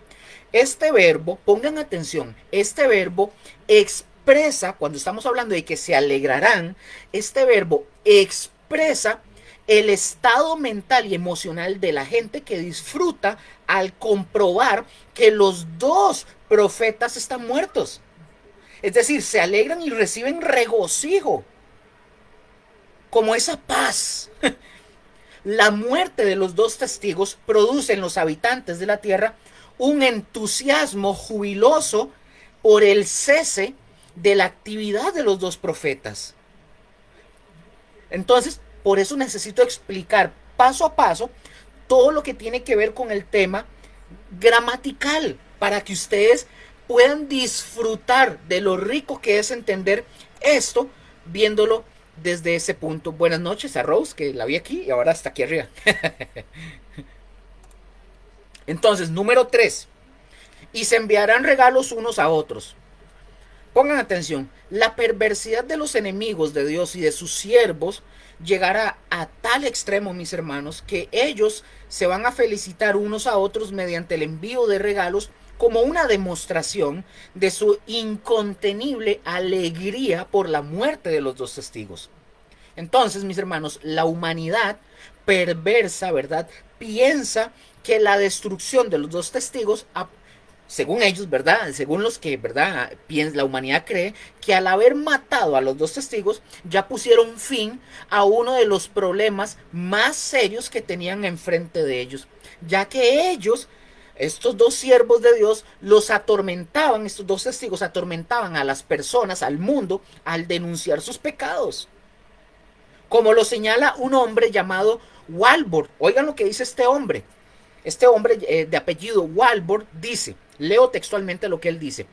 Este verbo, pongan atención, este verbo expresa, cuando estamos hablando de que se alegrarán, este verbo expresa el estado mental y emocional de la gente que disfruta al comprobar que los dos profetas están muertos. Es decir, se alegran y reciben regocijo, como esa paz. La muerte de los dos testigos produce en los habitantes de la tierra un entusiasmo jubiloso por el cese de la actividad de los dos profetas. Entonces, por eso necesito explicar paso a paso todo lo que tiene que ver con el tema gramatical, para que ustedes puedan disfrutar de lo rico que es entender esto, viéndolo desde ese punto. Buenas noches a Rose, que la vi aquí y ahora está aquí arriba. Entonces, número 3. Y se enviarán regalos unos a otros. Pongan atención. La perversidad de los enemigos de Dios y de sus siervos llegará a tal extremo, mis hermanos, que ellos se van a felicitar unos a otros mediante el envío de regalos como una demostración de su incontenible alegría por la muerte de los dos testigos. Entonces, mis hermanos, la humanidad perversa, ¿verdad?, piensa que la destrucción de los dos testigos, según ellos, ¿verdad?, según los que, ¿verdad?, la humanidad cree que al haber matado a los dos testigos ya pusieron fin a uno de los problemas más serios que tenían enfrente de ellos, ya que ellos, estos dos siervos de Dios, estos dos testigos atormentaban a las personas, al mundo, al denunciar sus pecados. Como lo señala un hombre llamado Walbord. Oigan lo que dice este hombre. Este hombre de apellido Walbord dice, leo textualmente lo que él dice: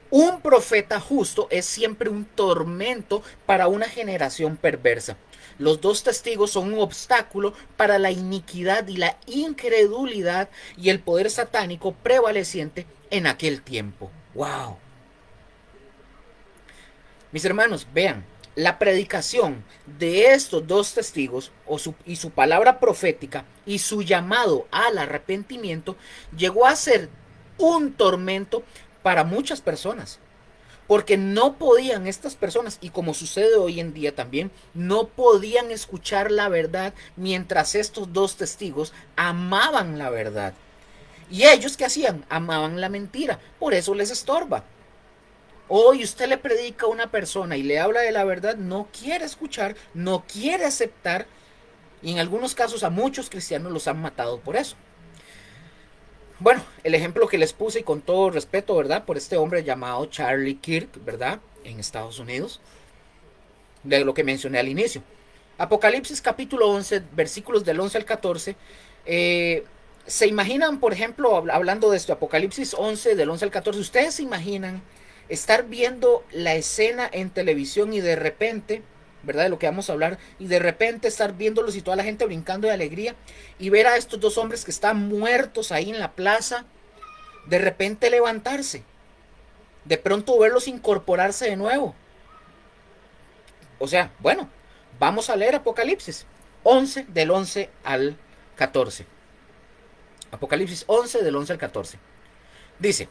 un profeta justo es siempre un tormento para una generación perversa. Los dos testigos son un obstáculo para la iniquidad y la incredulidad y el poder satánico prevaleciente en aquel tiempo. ¡Wow! Mis hermanos, vean, la predicación de estos dos testigos y su palabra profética y su llamado al arrepentimiento llegó a ser un tormento para muchas personas, porque no podían estas personas, y como sucede hoy en día también, no podían escuchar la verdad mientras estos dos testigos amaban la verdad. Y ellos, ¿qué hacían? Amaban la mentira, por eso les estorba. Hoy usted le predica a una persona y le habla de la verdad, no quiere escuchar, no quiere aceptar, y en algunos casos a muchos cristianos los han matado por eso. Bueno, el ejemplo que les puse, y con todo respeto, ¿verdad?, por este hombre llamado Charlie Kirk, ¿verdad?, en Estados Unidos. de lo que mencioné al inicio. Apocalipsis capítulo 11, versículos del 11 al 14. ¿Se imaginan, por ejemplo, hablando de esto, Apocalipsis 11, del 11 al 14, ustedes se imaginan estar viendo la escena en televisión y de repente, ¿verdad? De lo que vamos a hablar, y de repente estar viéndolos y toda la gente brincando de alegría y ver a estos dos hombres que están muertos ahí en la plaza, de repente levantarse, de pronto verlos incorporarse de nuevo? O sea, bueno, vamos a leer Apocalipsis 11 del 11 al 14. Apocalipsis 11 del 11 al 14. Dice,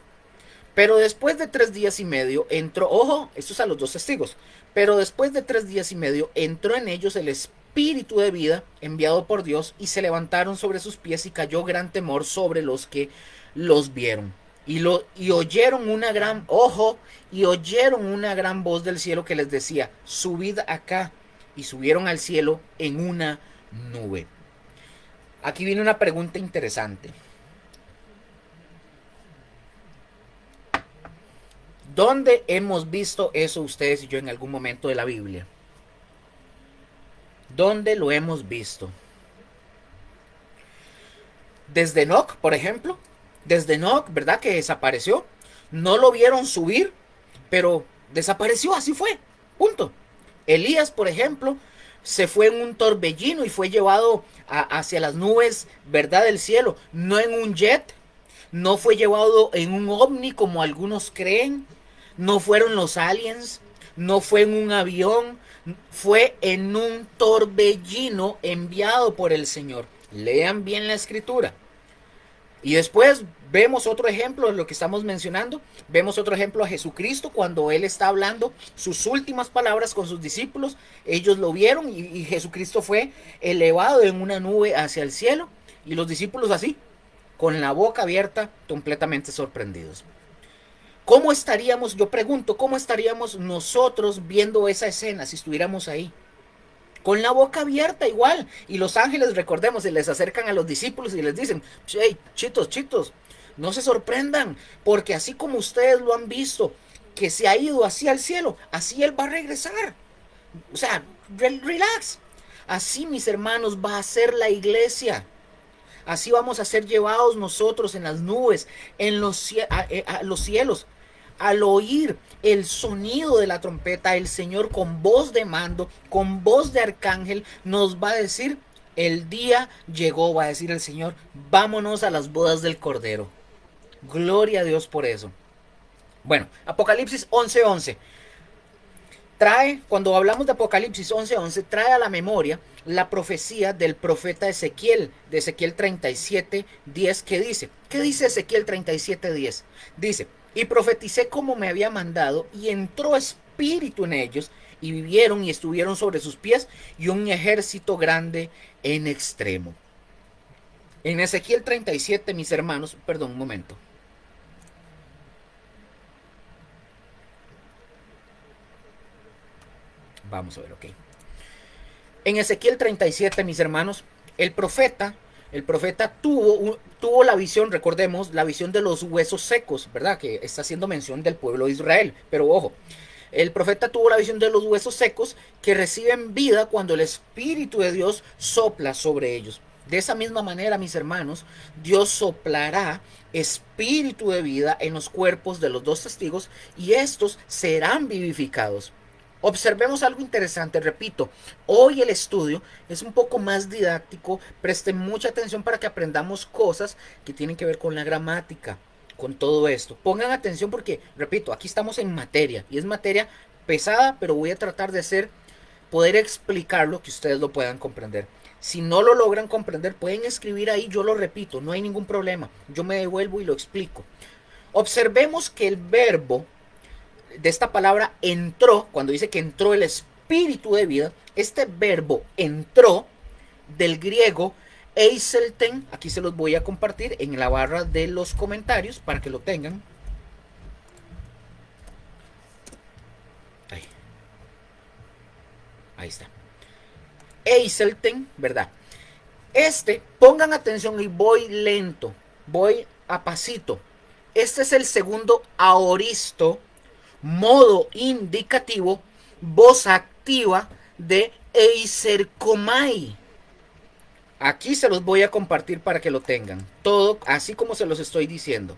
pero después de 3 días y medio entró, ojo, esto es a los dos testigos, pero después de 3 días y medio entró en ellos el espíritu de vida enviado por Dios y se levantaron sobre sus pies y cayó gran temor sobre los que los vieron. Y oyeron una gran, ojo, y oyeron una gran voz del cielo que les decía, subid acá, y subieron al cielo en una nube. Aquí viene una pregunta interesante. ¿Dónde hemos visto eso ustedes y yo en algún momento de la Biblia? ¿Dónde lo hemos visto? Desde Enoc, por ejemplo. Desde Enoc, ¿verdad? Que desapareció. No lo vieron subir, pero desapareció, así fue. Punto. Elías, por ejemplo, se fue en un torbellino y fue llevado hacia las nubes, ¿verdad? Del cielo. No en un jet. No fue llevado en un ovni como algunos creen. No fueron los aliens. No fue en un avión. Fue en un torbellino enviado por el Señor. Lean bien la escritura. Y después vemos otro ejemplo de lo que estamos mencionando. Vemos otro ejemplo a Jesucristo cuando Él está hablando sus últimas palabras con sus discípulos. Ellos lo vieron y Jesucristo fue elevado en una nube hacia el cielo. Y los discípulos así, con la boca abierta, completamente sorprendidos. ¿Cómo estaríamos, yo pregunto, cómo estaríamos nosotros viendo esa escena si estuviéramos ahí? Con la boca abierta igual. Y los ángeles, recordemos, se les acercan a los discípulos y les dicen, hey, chitos, no se sorprendan, porque así como ustedes lo han visto, que se ha ido hacia el cielo, así Él va a regresar. O sea, relax. Así, mis hermanos, va a ser la iglesia. Así vamos a ser llevados nosotros en las nubes, en los cielos. Al oír el sonido de la trompeta, el Señor con voz de mando, con voz de arcángel, nos va a decir, el día llegó, va a decir el Señor, vámonos a las bodas del Cordero. Gloria a Dios por eso. Bueno, Apocalipsis 11:11. Cuando hablamos de Apocalipsis 11:11, trae a la memoria la profecía del profeta Ezequiel, de Ezequiel 37:10, que dice, ¿qué dice Ezequiel 37:10? Dice, y profeticé como me había mandado, y entró espíritu en ellos, y vivieron y estuvieron sobre sus pies, y un ejército grande en extremo. En Ezequiel 37, mis hermanos, perdón, un momento. Vamos a ver, ok. En Ezequiel 37, mis hermanos, el profeta tuvo la visión, recordemos, la visión de los huesos secos, ¿verdad? Que está haciendo mención del pueblo de Israel. Pero ojo, el profeta tuvo la visión de los huesos secos que reciben vida cuando el Espíritu de Dios sopla sobre ellos. De esa misma manera, mis hermanos, Dios soplará espíritu de vida en los cuerpos de los dos testigos y estos serán vivificados. Observemos algo interesante, repito, hoy el estudio es un poco más didáctico, presten mucha atención para que aprendamos cosas que tienen que ver con la gramática, con todo esto. Pongan atención porque, repito, aquí estamos en materia y es materia pesada, pero voy a tratar de poder explicarlo que ustedes lo puedan comprender. Si no lo logran comprender, pueden escribir ahí, yo lo repito, no hay ningún problema, yo me devuelvo y lo explico. Observemos que el verbo de esta palabra entró, cuando dice que entró el espíritu de vida, este verbo entró del griego eiselten, aquí se los voy a compartir en la barra de los comentarios para que lo tengan. Ahí está. Eiselten, ¿verdad? Pongan atención y voy lento, voy a pasito. Este es el segundo aoristo, modo indicativo, voz activa de eiserkomai. Aquí se los voy a compartir para que lo tengan. Todo así como se los estoy diciendo.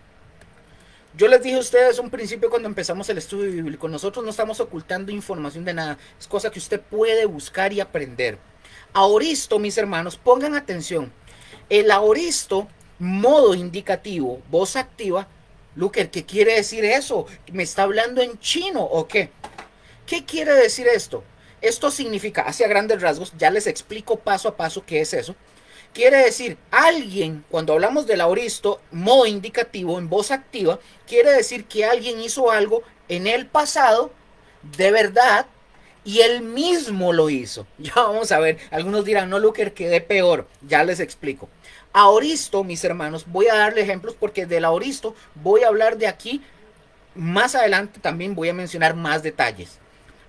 Yo les dije a ustedes un principio cuando empezamos el estudio bíblico. Nosotros no estamos ocultando información de nada. Es cosa que usted puede buscar y aprender. Aoristo, mis hermanos, pongan atención. El aoristo, modo indicativo, voz activa. Luker, ¿qué quiere decir eso? ¿Me está hablando en chino o qué? ¿Qué quiere decir esto? Esto significa, hacia grandes rasgos, ya les explico paso a paso qué es eso. Quiere decir, alguien, cuando hablamos del aoristo, modo indicativo, en voz activa, quiere decir que alguien hizo algo en el pasado, de verdad, y él mismo lo hizo. Ya vamos a ver, algunos dirán, no, Luker, quedé peor. Ya les explico. Aoristo, mis hermanos, voy a darle ejemplos porque del aoristo voy a hablar de aquí. Más adelante también voy a mencionar más detalles.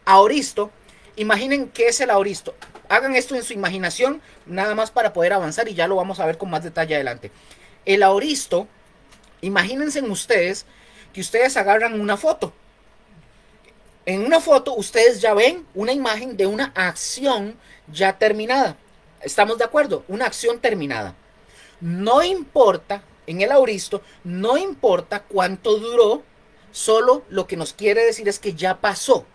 Aoristo, imaginen qué es el aoristo. Hagan esto en su imaginación, nada más para poder avanzar y ya lo vamos a ver con más detalle adelante. El aoristo, imagínense ustedes que ustedes agarran una foto. En una foto ustedes ya ven una imagen de una acción ya terminada. ¿Estamos de acuerdo? Una acción terminada. No importa, en el aoristo, no importa cuánto duró, solo lo que nos quiere decir es que ya pasó.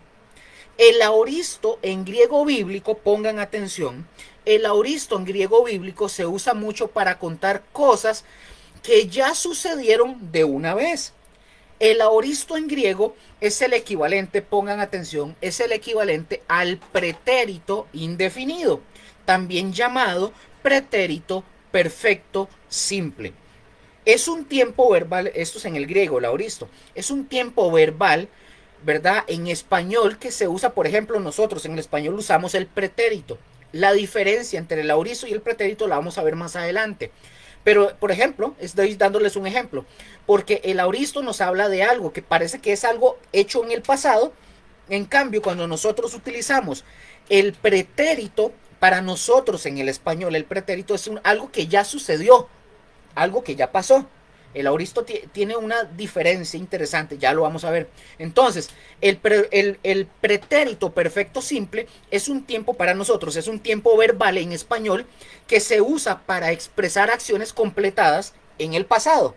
El aoristo en griego bíblico, pongan atención, el aoristo en griego bíblico se usa mucho para contar cosas que ya sucedieron de una vez. El aoristo en griego es el equivalente, pongan atención, es el equivalente al pretérito indefinido, también llamado pretérito perfecto simple. Es un tiempo verbal, esto es en el griego, el aoristo, es un tiempo verbal, ¿verdad? En español que se usa, por ejemplo, nosotros en el español usamos el pretérito. La diferencia entre el aoristo y el pretérito la vamos a ver más adelante. Pero, por ejemplo, estoy dándoles un ejemplo, porque el aoristo nos habla de algo que parece que es algo hecho en el pasado. En cambio, cuando nosotros utilizamos el pretérito, para nosotros en el español, el pretérito es algo que ya sucedió, algo que ya pasó. El aoristo tiene una diferencia interesante, ya lo vamos a ver. Entonces, el pretérito perfecto simple es un tiempo para nosotros, es un tiempo verbal en español que se usa para expresar acciones completadas en el pasado.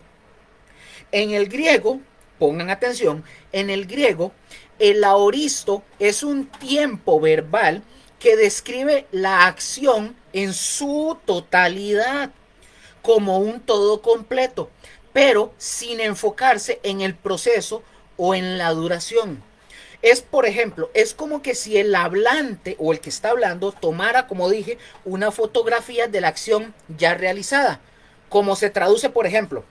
En el griego, pongan atención, en el griego, el aoristo es un tiempo verbal que describe la acción en su totalidad, como un todo completo, pero sin enfocarse en el proceso o en la duración. Es, por ejemplo, es como que si el hablante o el que está hablando tomara, como dije, una fotografía de la acción ya realizada. Como se traduce, por ejemplo,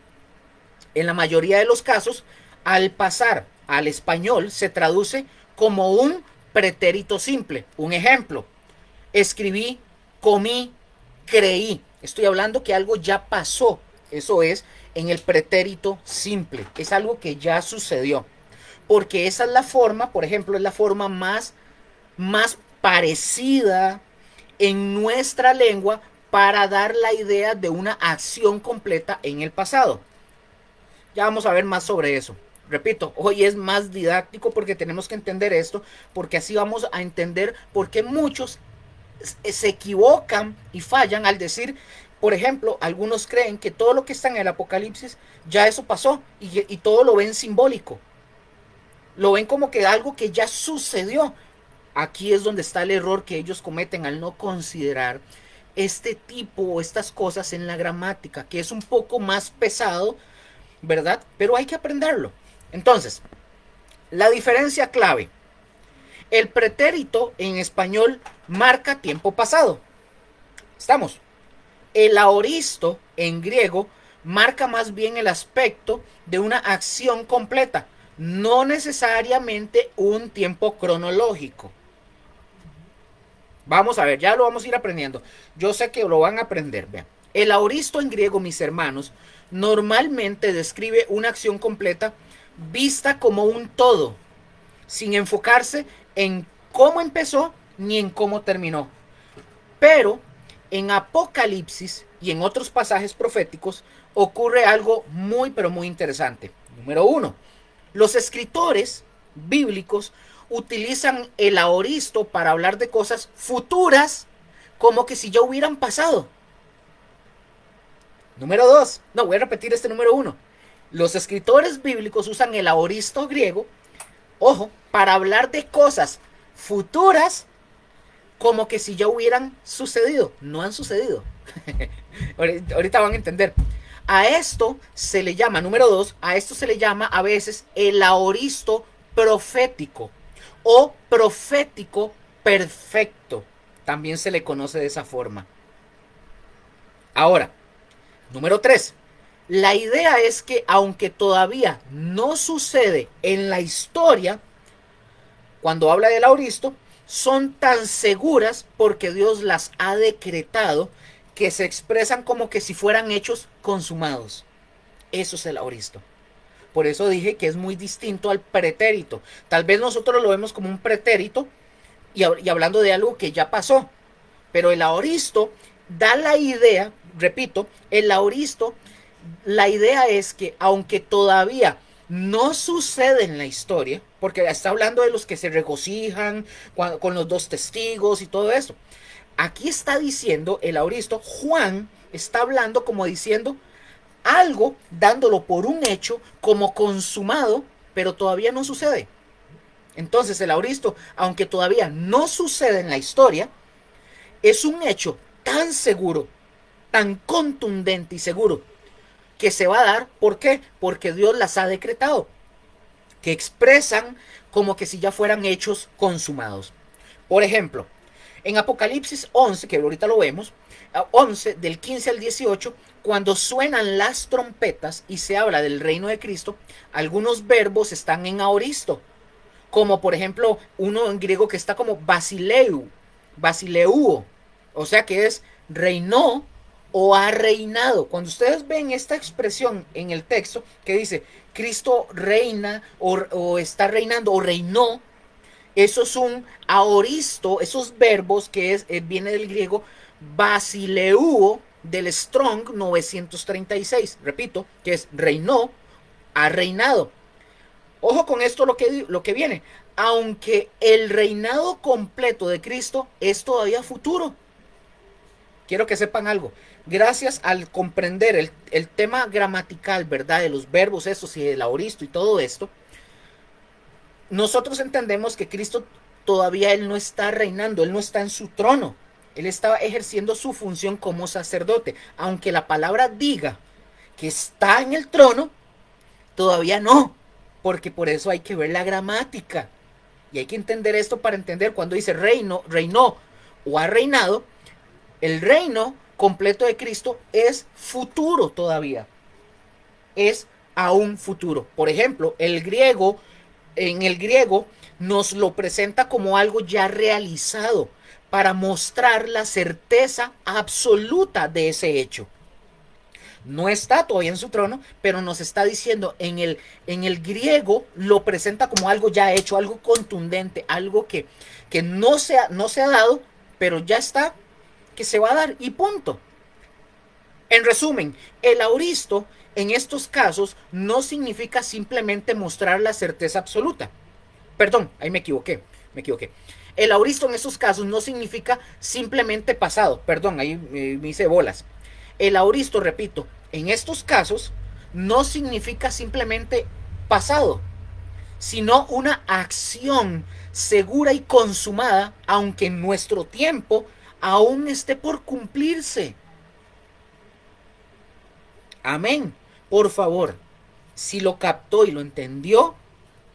en la mayoría de los casos, al pasar al español se traduce como un pretérito simple. Un ejemplo, escribí, comí, creí. Estoy hablando que algo ya pasó. Eso es en el pretérito simple. Es algo que ya sucedió. Porque esa es la forma, por ejemplo, es la forma más parecida en nuestra lengua para dar la idea de una acción completa en el pasado. Ya vamos a ver más sobre eso. Repito, hoy es más didáctico porque tenemos que entender esto, porque así vamos a entender por qué muchos se equivocan y fallan al decir, por ejemplo, algunos creen que todo lo que está en el Apocalipsis ya eso pasó y todo lo ven simbólico. Lo ven como que algo que ya sucedió. Aquí es donde está el error que ellos cometen al no considerar este tipo o estas cosas en la gramática, que es un poco más pesado, ¿verdad? Pero hay que aprenderlo. Entonces, la diferencia clave. El pretérito en español marca tiempo pasado. ¿Estamos? El aoristo en griego marca más bien el aspecto de una acción completa, no necesariamente un tiempo cronológico. Vamos a ver, ya lo vamos a ir aprendiendo. Yo sé que lo van a aprender. Vean. El aoristo en griego, mis hermanos, normalmente describe una acción completa vista como un todo, sin enfocarse en cómo empezó ni en cómo terminó. Pero en Apocalipsis y en otros pasajes proféticos ocurre algo muy pero muy interesante. Número 1. Los escritores bíblicos utilizan el aoristo para hablar de cosas futuras como que si ya hubieran pasado. Número 2. No, voy a repetir este número 1. Los escritores bíblicos usan el aoristo griego, ojo, para hablar de cosas futuras como que si ya hubieran sucedido. No han sucedido. Ahorita van a entender. A esto se le llama, número 2, a esto se le llama a veces el aoristo profético o profético perfecto. También se le conoce de esa forma. Ahora, número 3. La idea es que aunque todavía no sucede en la historia, cuando habla del aoristo, son tan seguras porque Dios las ha decretado que se expresan como que si fueran hechos consumados. Eso es el aoristo. Por eso dije que es muy distinto al pretérito. Tal vez nosotros lo vemos como un pretérito y hablando de algo que ya pasó. Pero el aoristo da la idea, repito, el aoristo, la idea es que aunque todavía no sucede en la historia, porque está hablando de los que se regocijan con los 2 testigos y todo eso. Aquí está diciendo el aoristo, Juan está hablando como diciendo algo, dándolo por un hecho como consumado, pero todavía no sucede. Entonces el aoristo, aunque todavía no sucede en la historia, es un hecho tan seguro, tan contundente y seguro, que se va a dar. ¿Por qué? Porque Dios las ha decretado, que expresan como que si ya fueran hechos consumados. Por ejemplo, en Apocalipsis 11, que ahorita lo vemos, 11 del 15 al 18, cuando suenan las trompetas y se habla del reino de Cristo, algunos verbos están en aoristo, como por ejemplo uno en griego que está como basileuo, o sea que es reinó o ha reinado. Cuando ustedes ven esta expresión en el texto que dice Cristo reina o está reinando o reinó, eso es un aoristo, esos verbos que viene del griego basileuo del Strong 936, repito, que es reinó, ha reinado. Ojo con esto lo que viene, aunque el reinado completo de Cristo es todavía futuro. Quiero que sepan algo. Gracias al comprender el tema gramatical, ¿verdad? De los verbos estos y del aoristo y todo esto, nosotros entendemos que Cristo todavía Él no está reinando, Él no está en su trono. Él estaba ejerciendo su función como sacerdote. Aunque la palabra diga que está en el trono, todavía no. Porque por eso hay que ver la gramática. Y hay que entender esto para entender cuando dice reino, reinó o ha reinado. El reino completo de Cristo es futuro todavía. Es aún futuro. Por ejemplo, en el griego nos lo presenta como algo ya realizado para mostrar la certeza absoluta de ese hecho. No está todavía en su trono, pero nos está diciendo en el griego lo presenta como algo ya hecho, algo contundente, algo que no se ha dado, pero ya está, que se va a dar y punto. En resumen, el aoristo en estos casos no significa simplemente mostrar la certeza absoluta. Perdón, ahí me equivoqué. El aoristo en estos casos no significa simplemente pasado. Perdón, ahí me hice bolas. El aoristo, repito, en estos casos no significa simplemente pasado, sino una acción segura y consumada, aunque en nuestro tiempo aún esté por cumplirse. Amén. Por favor, si lo captó y lo entendió,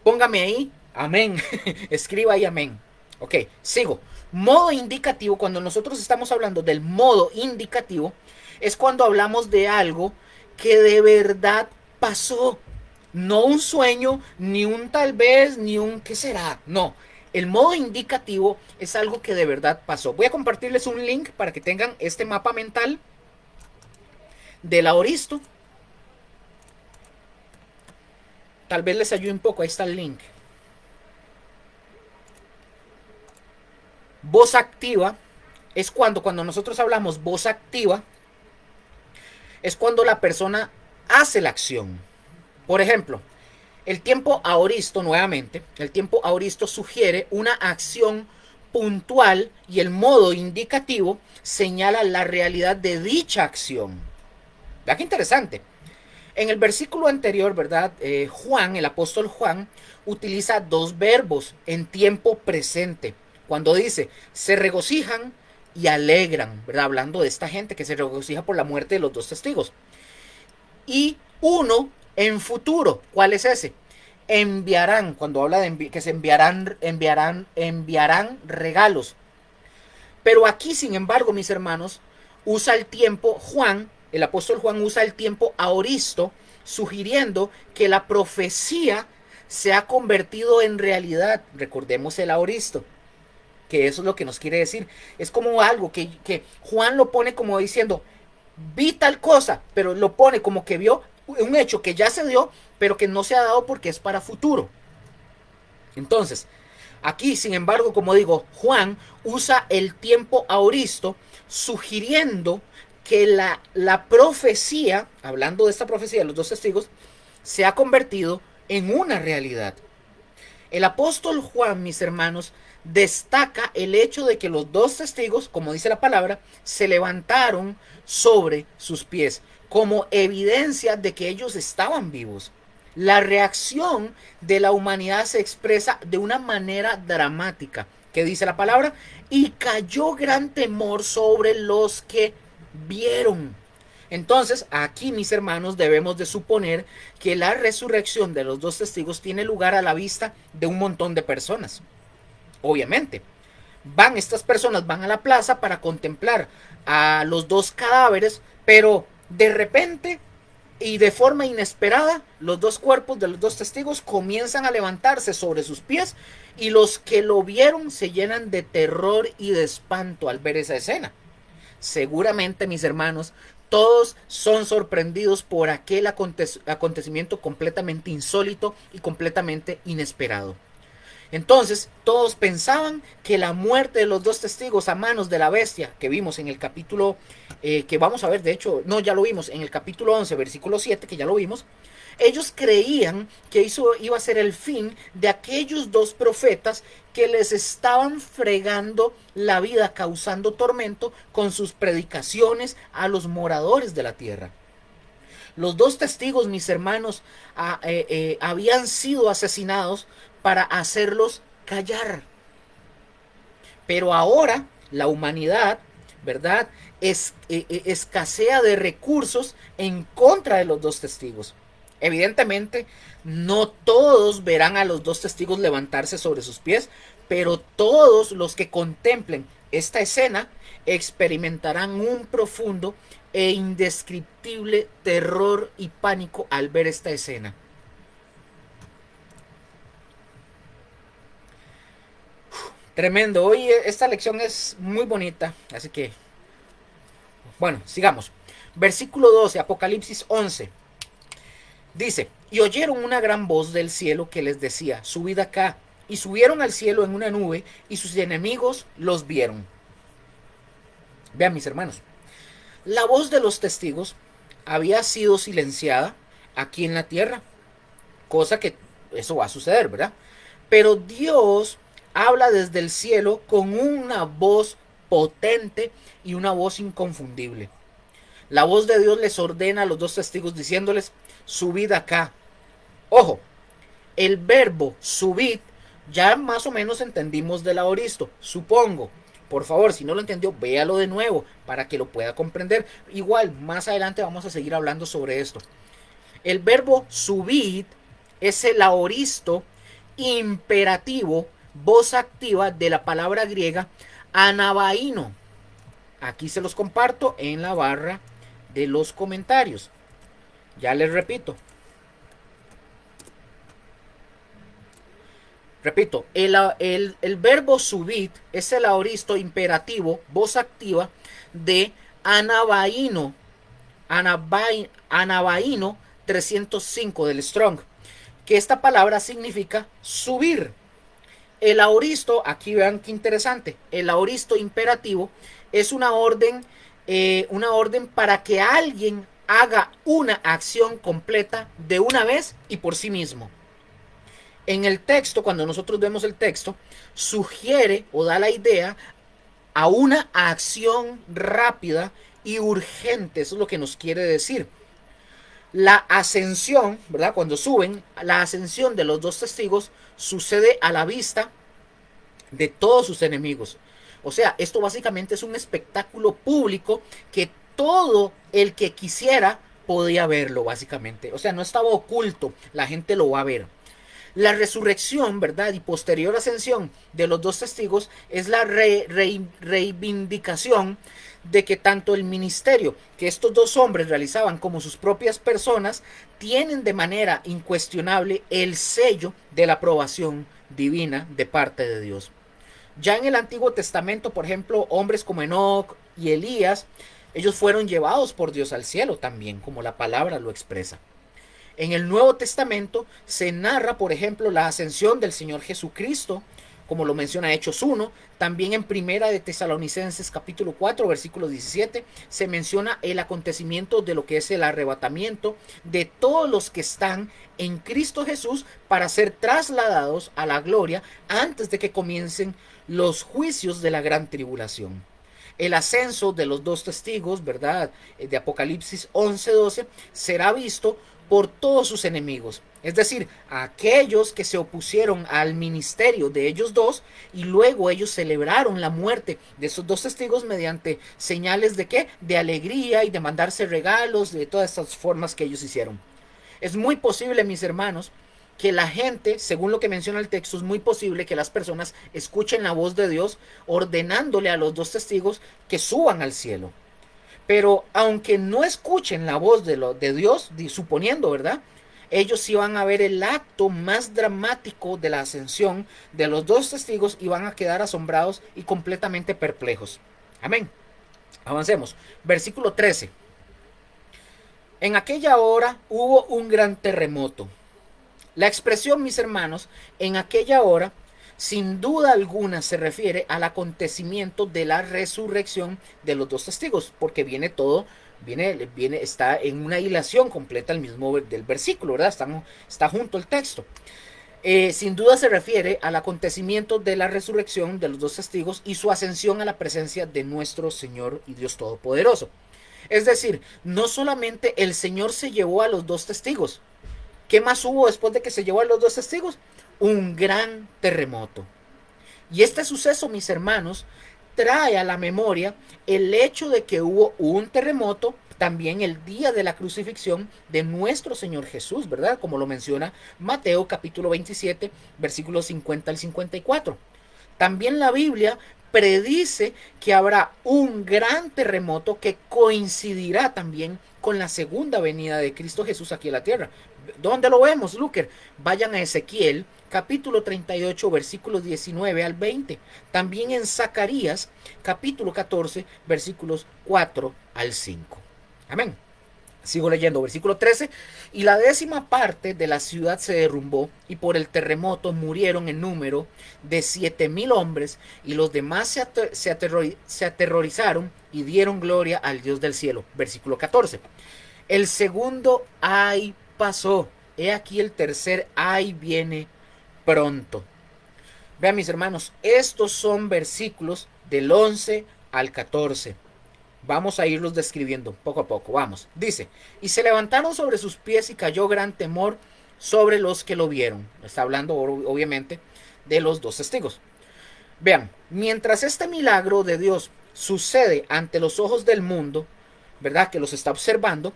póngame ahí, amén. Escriba ahí amén. Ok, sigo. Modo indicativo, cuando nosotros estamos hablando del modo indicativo, es cuando hablamos de algo que de verdad pasó. No un sueño, ni un tal vez, ni un qué será. No, el modo indicativo es algo que de verdad pasó. Voy a compartirles un link para que tengan este mapa mental del aoristo. Tal vez les ayude un poco. Ahí está el link. Voz activa es cuando nosotros hablamos voz activa, es cuando la persona hace la acción. Por ejemplo, El tiempo aoristo, nuevamente, el tiempo aoristo sugiere una acción puntual y el modo indicativo señala la realidad de dicha acción. Vea qué interesante. En el versículo anterior, ¿verdad? Juan, el apóstol Juan, utiliza dos verbos en tiempo presente. Cuando dice, se regocijan y alegran, ¿verdad? Hablando de esta gente que se regocija por la muerte de los dos testigos. Y uno en futuro. ¿Cuál es ese? Enviarán, cuando habla de que se enviarán regalos. Pero aquí, sin embargo, mis hermanos, usa el tiempo Juan, el apóstol Juan usa el tiempo aoristo, sugiriendo que la profecía se ha convertido en realidad. Recordemos el aoristo, que eso es lo que nos quiere decir. Es como algo que Juan lo pone como diciendo, vi tal cosa, pero lo pone como que vio un hecho que ya se dio, pero que no se ha dado porque es para futuro. Entonces, aquí, sin embargo, como digo, Juan usa el tiempo aoristo, sugiriendo que la profecía, hablando de esta profecía de los dos testigos, se ha convertido en una realidad. El apóstol Juan, mis hermanos, destaca el hecho de que los dos testigos, como dice la palabra, se levantaron sobre sus pies, como evidencia de que ellos estaban vivos. La reacción de la humanidad se expresa de una manera dramática, que dice la palabra, y cayó gran temor sobre los que vieron. Entonces, aquí, mis hermanos, debemos de suponer que la resurrección de los dos testigos tiene lugar a la vista de un montón de personas. Obviamente, estas personas van a la plaza para contemplar a los dos cadáveres, pero de repente y de forma inesperada, los dos cuerpos de los dos testigos comienzan a levantarse sobre sus pies y los que lo vieron se llenan de terror y de espanto al ver esa escena. Seguramente, mis hermanos, todos son sorprendidos por aquel acontecimiento completamente insólito y completamente inesperado. Entonces, todos pensaban que la muerte de los dos testigos a manos de la bestia, que vimos en el capítulo, que vamos a ver, de hecho, no, ya lo vimos, en el capítulo 11, versículo 7, que ya lo vimos, ellos creían que eso iba a ser el fin de aquellos dos profetas que les estaban fregando la vida, causando tormento con sus predicaciones a los moradores de la tierra. Los dos testigos, mis hermanos, habían sido asesinados para hacerlos callar. Pero ahora la humanidad, ¿verdad?, escasea de recursos en contra de los dos testigos. Evidentemente, no todos verán a los dos testigos levantarse sobre sus pies, pero todos los que contemplen esta escena experimentarán un profundo e indescriptible terror y pánico al ver esta escena. Tremendo. Hoy esta lección es muy bonita, así que, bueno, sigamos. Versículo 12, Apocalipsis 11. Dice, y oyeron una gran voz del cielo que les decía, subid acá. Y subieron al cielo en una nube y sus enemigos los vieron. Vean, mis hermanos, la voz de los testigos había sido silenciada aquí en la tierra, cosa que eso va a suceder, ¿verdad? Pero Dios habla desde el cielo con una voz potente y una voz inconfundible. La voz de Dios les ordena a los dos testigos diciéndoles, subid acá. Ojo, el verbo subid ya más o menos entendimos del aoristo, supongo. Por favor, si no lo entendió, véalo de nuevo para que lo pueda comprender. Igual, más adelante vamos a seguir hablando sobre esto. El verbo subid es el aoristo imperativo, voz activa de la palabra griega anabaino. Aquí se los comparto en la barra de los comentarios. Ya les repito. Repito, el verbo subid es el aoristo imperativo, voz activa de anabaino, anabaino 305 del Strong, que esta palabra significa subir. El aoristo, aquí vean qué interesante, el aoristo imperativo es una orden para que alguien haga una acción completa de una vez y por sí mismo. En el texto, cuando nosotros vemos el texto, sugiere o da la idea a una acción rápida y urgente. Eso es lo que nos quiere decir. La ascensión, ¿verdad? Cuando suben, la ascensión de los dos testigos sucede a la vista de todos sus enemigos. O sea, esto básicamente es un espectáculo público que todo el que quisiera podía verlo, básicamente. O sea, no estaba oculto, la gente lo va a ver. La resurrección, ¿verdad? Y posterior ascensión de los dos testigos es la reivindicación de que tanto el ministerio que estos dos hombres realizaban como sus propias personas tienen de manera incuestionable el sello de la aprobación divina de parte de Dios. Ya en el Antiguo Testamento, por ejemplo, hombres como Enoc y Elías, ellos fueron llevados por Dios al cielo también, como la palabra lo expresa. En el Nuevo Testamento se narra, por ejemplo, la ascensión del Señor Jesucristo, como lo menciona Hechos 1. También en Primera de Tesalonicenses capítulo 4, versículo 17, se menciona el acontecimiento de lo que es el arrebatamiento de todos los que están en Cristo Jesús para ser trasladados a la gloria antes de que comiencen los juicios de la gran tribulación. El ascenso de los dos testigos, ¿verdad? De Apocalipsis 11:12, será visto por todos sus enemigos, es decir, aquellos que se opusieron al ministerio de ellos dos, y luego ellos celebraron la muerte de esos dos testigos mediante señales de qué, de alegría y de mandarse regalos, de todas estas formas que ellos hicieron. Es muy posible, mis hermanos, que la gente, según lo que menciona el texto, es muy posible que las personas escuchen la voz de Dios ordenándole a los dos testigos que suban al cielo. Pero aunque no escuchen la voz de Dios, suponiendo, ¿verdad? Ellos sí van a ver el acto más dramático de la ascensión de los dos testigos y van a quedar asombrados y completamente perplejos. Amén. Avancemos. Versículo 13. En aquella hora hubo un gran terremoto. La expresión, mis hermanos, en aquella hora, sin duda alguna se refiere al acontecimiento de la resurrección de los dos testigos, porque viene todo, está en una hilación completa el mismo del versículo, ¿verdad? Está junto el texto. Sin duda se refiere al acontecimiento de la resurrección de los dos testigos y su ascensión a la presencia de nuestro Señor y Dios Todopoderoso. Es decir, no solamente el Señor se llevó a los dos testigos. ¿Qué más hubo después de que se llevó a los dos testigos? Un gran terremoto. Y este suceso, mis hermanos, trae a la memoria el hecho de que hubo un terremoto también el día de la crucifixión de nuestro Señor Jesús, ¿verdad? Como lo menciona Mateo capítulo 27, versículos 50 al 54. También la Biblia predice que habrá un gran terremoto que coincidirá también con la segunda venida de Cristo Jesús aquí a la tierra. ¿Dónde lo vemos, Luker? Vayan a Ezequiel, capítulo 38, versículos 19 al 20. También en Zacarías, capítulo 14, versículos 4 al 5. Amén. Sigo leyendo, versículo 13. Y la 10ª parte de la ciudad se derrumbó, y por el terremoto murieron en número de 7,000 hombres, y los demás se aterrorizaron y dieron gloria al Dios del cielo. Versículo 14. El segundo ay pasó. He aquí el tercer ay viene pronto. Vean, mis hermanos, estos son versículos del 11 al 14. Vamos a irlos describiendo poco a poco. Vamos. Dice, y se levantaron sobre sus pies y cayó gran temor sobre los que lo vieron. Está hablando obviamente de los dos testigos. Vean, mientras este milagro de Dios sucede ante los ojos del mundo, ¿verdad? Que los está observando,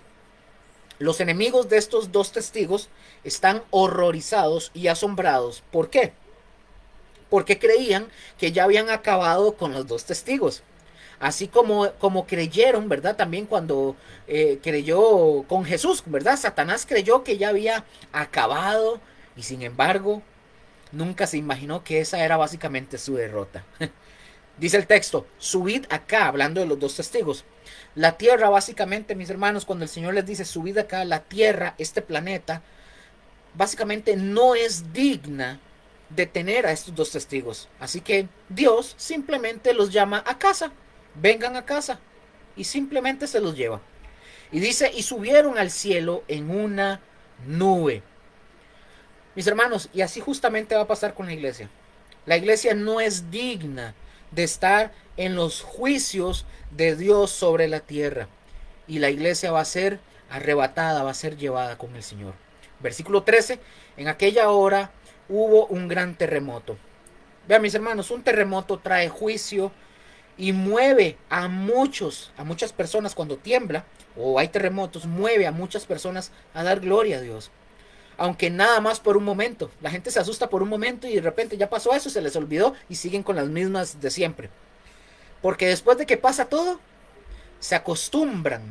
los enemigos de estos dos testigos están horrorizados y asombrados. ¿Por qué? Porque creían que ya habían acabado con los dos testigos. Así como creyeron, ¿verdad? También cuando creyó con Jesús, ¿verdad? Satanás creyó que ya había acabado y sin embargo nunca se imaginó que esa era básicamente su derrota. Dice el texto, subid acá, hablando de los dos testigos. La tierra, básicamente, mis hermanos, cuando el Señor les dice subid acá, la tierra, este planeta, básicamente no es digna de tener a estos dos testigos. Así que Dios simplemente los llama a casa. Vengan a casa. Y simplemente se los lleva. Y dice, y subieron al cielo en una nube. Mis hermanos, y así justamente va a pasar con la iglesia. La iglesia no es digna de estar en los juicios de Dios sobre la tierra. Y la iglesia va a ser arrebatada, va a ser llevada con el Señor. Versículo 13, en aquella hora hubo un gran terremoto. Vean mis hermanos, un terremoto trae juicio y mueve a muchas personas cuando tiembla o hay terremotos, mueve a muchas personas a dar gloria a Dios. Aunque nada más por un momento. La gente se asusta por un momento y de repente ya pasó eso, se les olvidó y siguen con las mismas de siempre. Porque después de que pasa todo, se acostumbran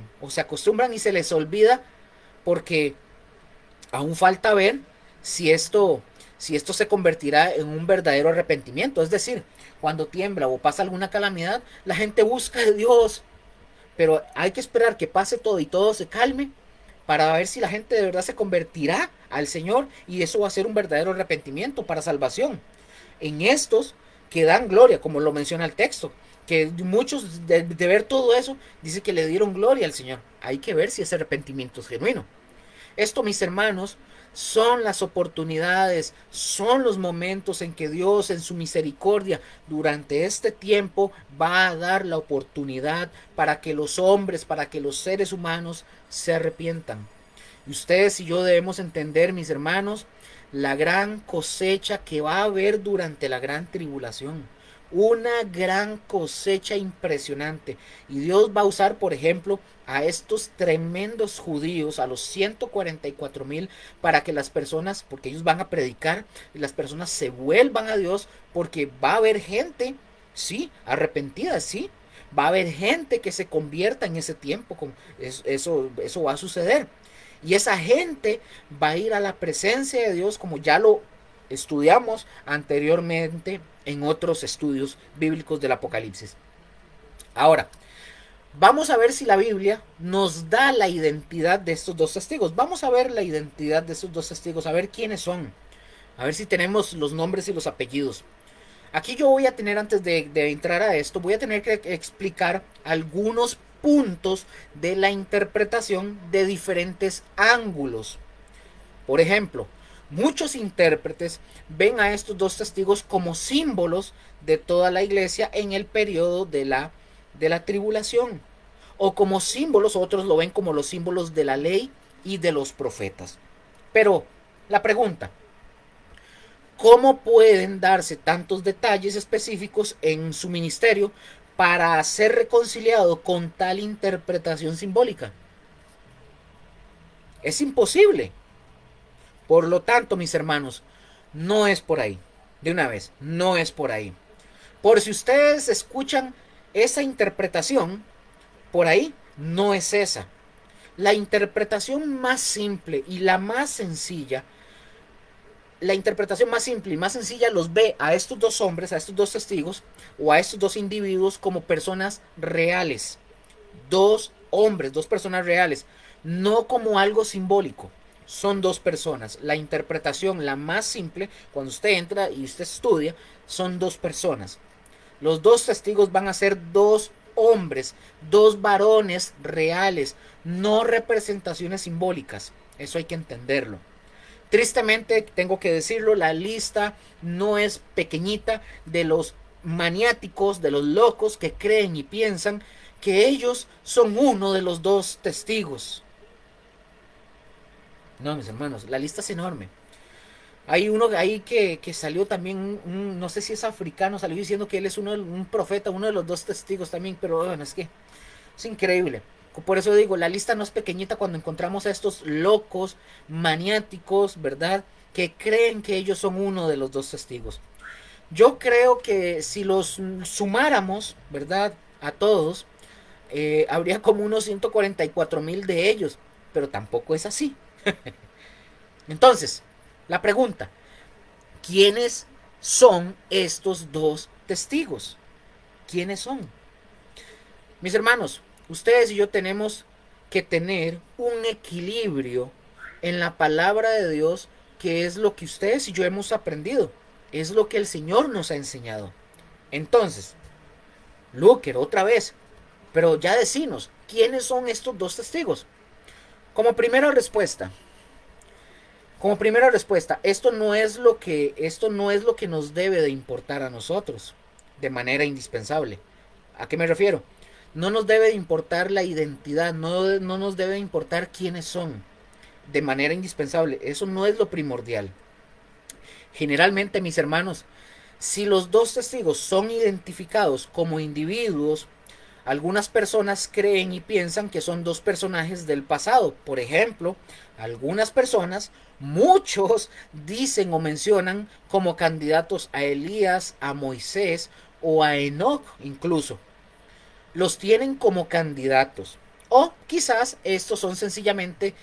y se les olvida porque aún falta ver si esto se convertirá en un verdadero arrepentimiento. Es decir, cuando tiembla o pasa alguna calamidad, la gente busca de Dios, pero hay que esperar que pase todo y todo se calme para ver si la gente de verdad se convertirá al Señor y eso va a ser un verdadero arrepentimiento para salvación. En estos que dan gloria, como lo menciona el texto, que muchos de ver todo eso, dice que le dieron gloria al Señor. Hay que ver si ese arrepentimiento es genuino. Esto, mis hermanos, son las oportunidades, son los momentos en que Dios en su misericordia durante este tiempo va a dar la oportunidad para que los hombres, para que los seres humanos se arrepientan. Y ustedes y yo debemos entender, mis hermanos, la gran cosecha que va a haber durante la gran tribulación. Una gran cosecha impresionante. Y Dios va a usar, por ejemplo, a estos tremendos judíos, a los 144,000, para que las personas, porque ellos van a predicar, y las personas se vuelvan a Dios, porque va a haber gente, sí, arrepentida, sí. Va a haber gente que se convierta en ese tiempo. Eso va a suceder. Y esa gente va a ir a la presencia de Dios como ya lo estudiamos anteriormente en otros estudios bíblicos del Apocalipsis. Ahora, vamos a ver si la Biblia nos da la identidad de estos dos testigos. Vamos a ver la identidad de estos dos testigos, a ver quiénes son. A ver si tenemos los nombres y los apellidos. Aquí yo voy a tener, antes de entrar a esto, voy a tener que explicar algunos puntos de la interpretación de diferentes ángulos. Por ejemplo, muchos intérpretes ven a estos dos testigos como símbolos de toda la iglesia en el periodo de la tribulación. O como símbolos, otros lo ven como los símbolos de la ley y de los profetas. Pero la pregunta, ¿cómo pueden darse tantos detalles específicos en su ministerio para ser reconciliado con tal interpretación simbólica? Es imposible. Por lo tanto, mis hermanos, no es por ahí. De una vez, no es por ahí. Por si ustedes escuchan esa interpretación, por ahí no es esa. La interpretación más simple y la más sencilla, la interpretación más simple y más sencilla los ve a estos dos hombres, a estos dos testigos o a estos dos individuos como personas reales. Dos hombres, dos personas reales, no como algo simbólico. Son dos personas. La interpretación, la más simple, cuando usted entra y usted estudia, son dos personas. Los dos testigos van a ser dos hombres, dos varones reales, no representaciones simbólicas. Eso hay que entenderlo. Tristemente, tengo que decirlo, la lista no es pequeñita de los maniáticos, de los locos que creen y piensan que ellos son uno de los dos testigos. No, mis hermanos, la lista es enorme. Hay uno ahí que salió también, no sé si es africano, salió diciendo que él es un profeta, uno de los dos testigos también, pero bueno, es que es increíble. Por eso digo, la lista no es pequeñita cuando encontramos a estos locos, maniáticos, ¿verdad? Que creen que ellos son uno de los dos testigos. Yo creo que si los sumáramos, ¿verdad? A todos, habría como unos 144,000 de ellos, pero tampoco es así. Entonces, la pregunta, ¿quiénes son estos dos testigos? ¿Quiénes son? Mis hermanos, ustedes y yo tenemos que tener un equilibrio en la palabra de Dios, que es lo que ustedes y yo hemos aprendido, es lo que el Señor nos ha enseñado. Entonces, Luker, otra vez, pero ya decinos, ¿quiénes son estos dos testigos? Como primera respuesta, Como primera respuesta, esto no es lo que nos debe de importar a nosotros de manera indispensable. ¿A qué me refiero? No nos debe de importar la identidad, no nos debe de importar quiénes son de manera indispensable. Eso no es lo primordial. Generalmente, mis hermanos, si los dos testigos son identificados como individuos, algunas personas creen y piensan que son dos personajes del pasado. Por ejemplo, algunas personas, muchos, dicen o mencionan como candidatos a Elías, a Moisés o a Enoch incluso. Los tienen como candidatos. O quizás estos son sencillamente,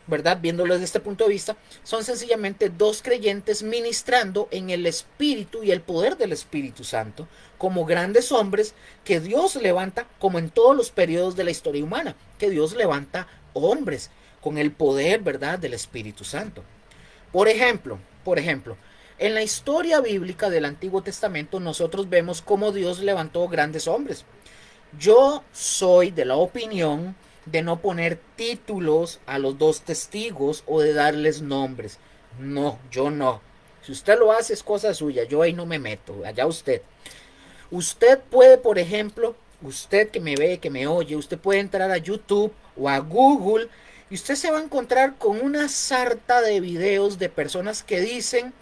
¿verdad? Viéndolo desde este punto de vista, son sencillamente dos creyentes ministrando en el Espíritu y el poder del Espíritu Santo, como grandes hombres que Dios levanta, como en todos los periodos de la historia humana, que Dios levanta hombres con el poder, ¿verdad?, del Espíritu Santo. Por ejemplo, en la historia bíblica del Antiguo Testamento nosotros vemos cómo Dios levantó grandes hombres. Yo soy de la opinión de no poner títulos a los dos testigos o de darles nombres. No, yo no. Si usted lo hace es cosa suya, yo ahí no me meto, allá usted. Usted puede, por ejemplo, usted que me ve, que me oye, usted puede entrar a YouTube o a Google y usted se va a encontrar con una sarta de videos de personas que dicen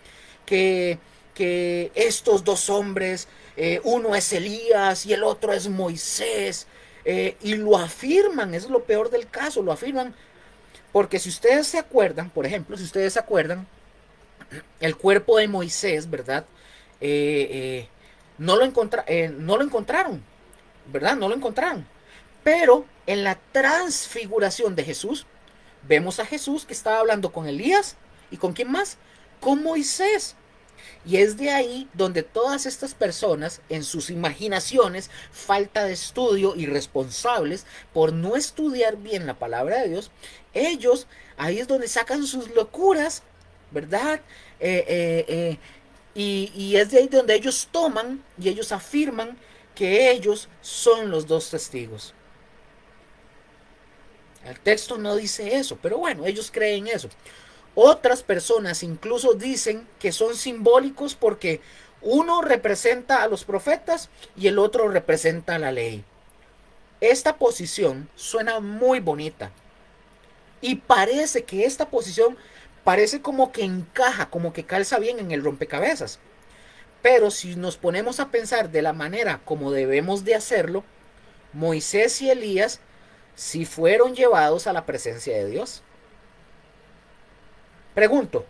que, que estos dos hombres, uno es Elías y el otro es Moisés, y lo afirman, es lo peor del caso, lo afirman, porque si ustedes se acuerdan, por ejemplo, si ustedes se acuerdan, el cuerpo de Moisés, ¿verdad? Eh, eh, no lo encontraron, ¿verdad? No lo encontraron. Pero en la transfiguración de Jesús, vemos a Jesús que estaba hablando con Elías y con quién más, con Moisés. Y es de ahí donde todas estas personas, en sus imaginaciones, falta de estudio, irresponsables por no estudiar bien la palabra de Dios, ellos ahí es donde sacan sus locuras, ¿verdad? Y es de ahí donde ellos toman y ellos afirman que ellos son los dos testigos. El texto no dice eso, pero bueno, ellos creen eso. Otras personas incluso dicen que son simbólicos porque uno representa a los profetas y el otro representa a la ley. Esta posición suena muy bonita y parece que esta posición parece como que encaja, como que calza bien en el rompecabezas. Pero si nos ponemos a pensar de la manera como debemos de hacerlo, Moisés y Elías sí fueron llevados a la presencia de Dios. Pregunto,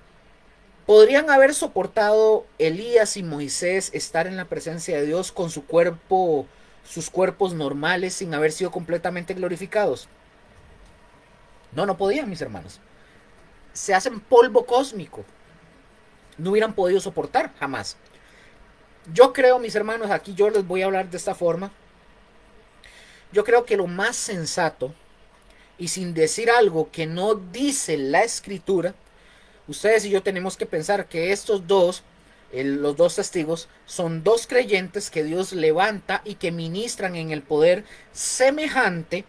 ¿podrían haber soportado Elías y Moisés estar en la presencia de Dios con su cuerpo, sus cuerpos normales sin haber sido completamente glorificados? No, no podían, mis hermanos. Se hacen polvo cósmico. No hubieran podido soportar jamás. Yo creo, mis hermanos, aquí yo les voy a hablar de esta forma. Yo creo que lo más sensato, y sin decir algo que no dice la escritura, ustedes y yo tenemos que pensar que estos dos, los dos testigos, son dos creyentes que Dios levanta y que ministran en el poder semejante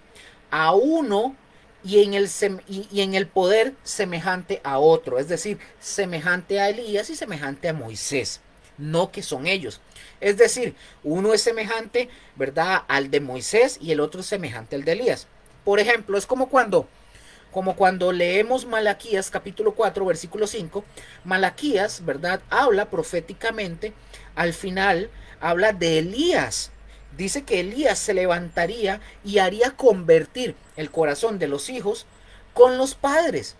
a uno y en el poder semejante a otro, es decir, semejante a Elías y semejante a Moisés, no que son ellos. Es decir, uno es semejante, ¿verdad?, al de Moisés y el otro es semejante al de Elías. Por ejemplo, es como cuando leemos Malaquías capítulo 4 versículo 5, Malaquías, ¿verdad?, habla proféticamente, al final habla de Elías. Dice que Elías se levantaría y haría convertir el corazón de los hijos con los padres.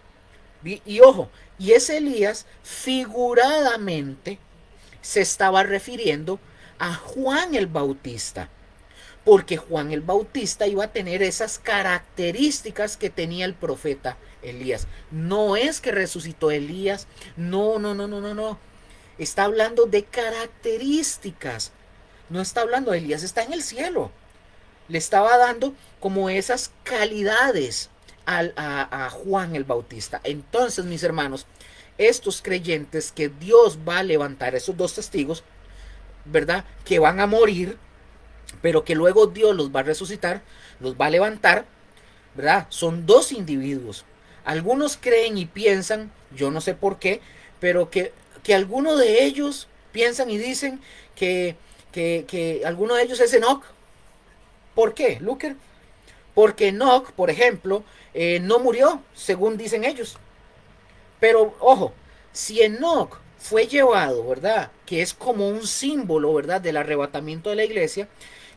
Y ojo, y ese Elías figuradamente se estaba refiriendo a Juan el Bautista, porque Juan el Bautista iba a tener esas características que tenía el profeta Elías. No es que resucitó Elías, no. Está hablando de características. No está hablando de Elías, está en el cielo. Le estaba dando como esas calidades a Juan el Bautista. Entonces, mis hermanos, estos creyentes que Dios va a levantar, esos dos testigos, ¿verdad?, que van a morir, pero que luego Dios los va a resucitar, los va a levantar, ¿verdad? Son dos individuos. Algunos creen y piensan, yo no sé por qué, pero que alguno de ellos piensan y dicen que alguno de ellos es Enoch. ¿Por qué, Luker? Porque Enoch, por ejemplo, no murió, según dicen ellos. Pero, ojo, si Enoch fue llevado, ¿verdad? Que es como un símbolo, ¿verdad? Del arrebatamiento de la iglesia,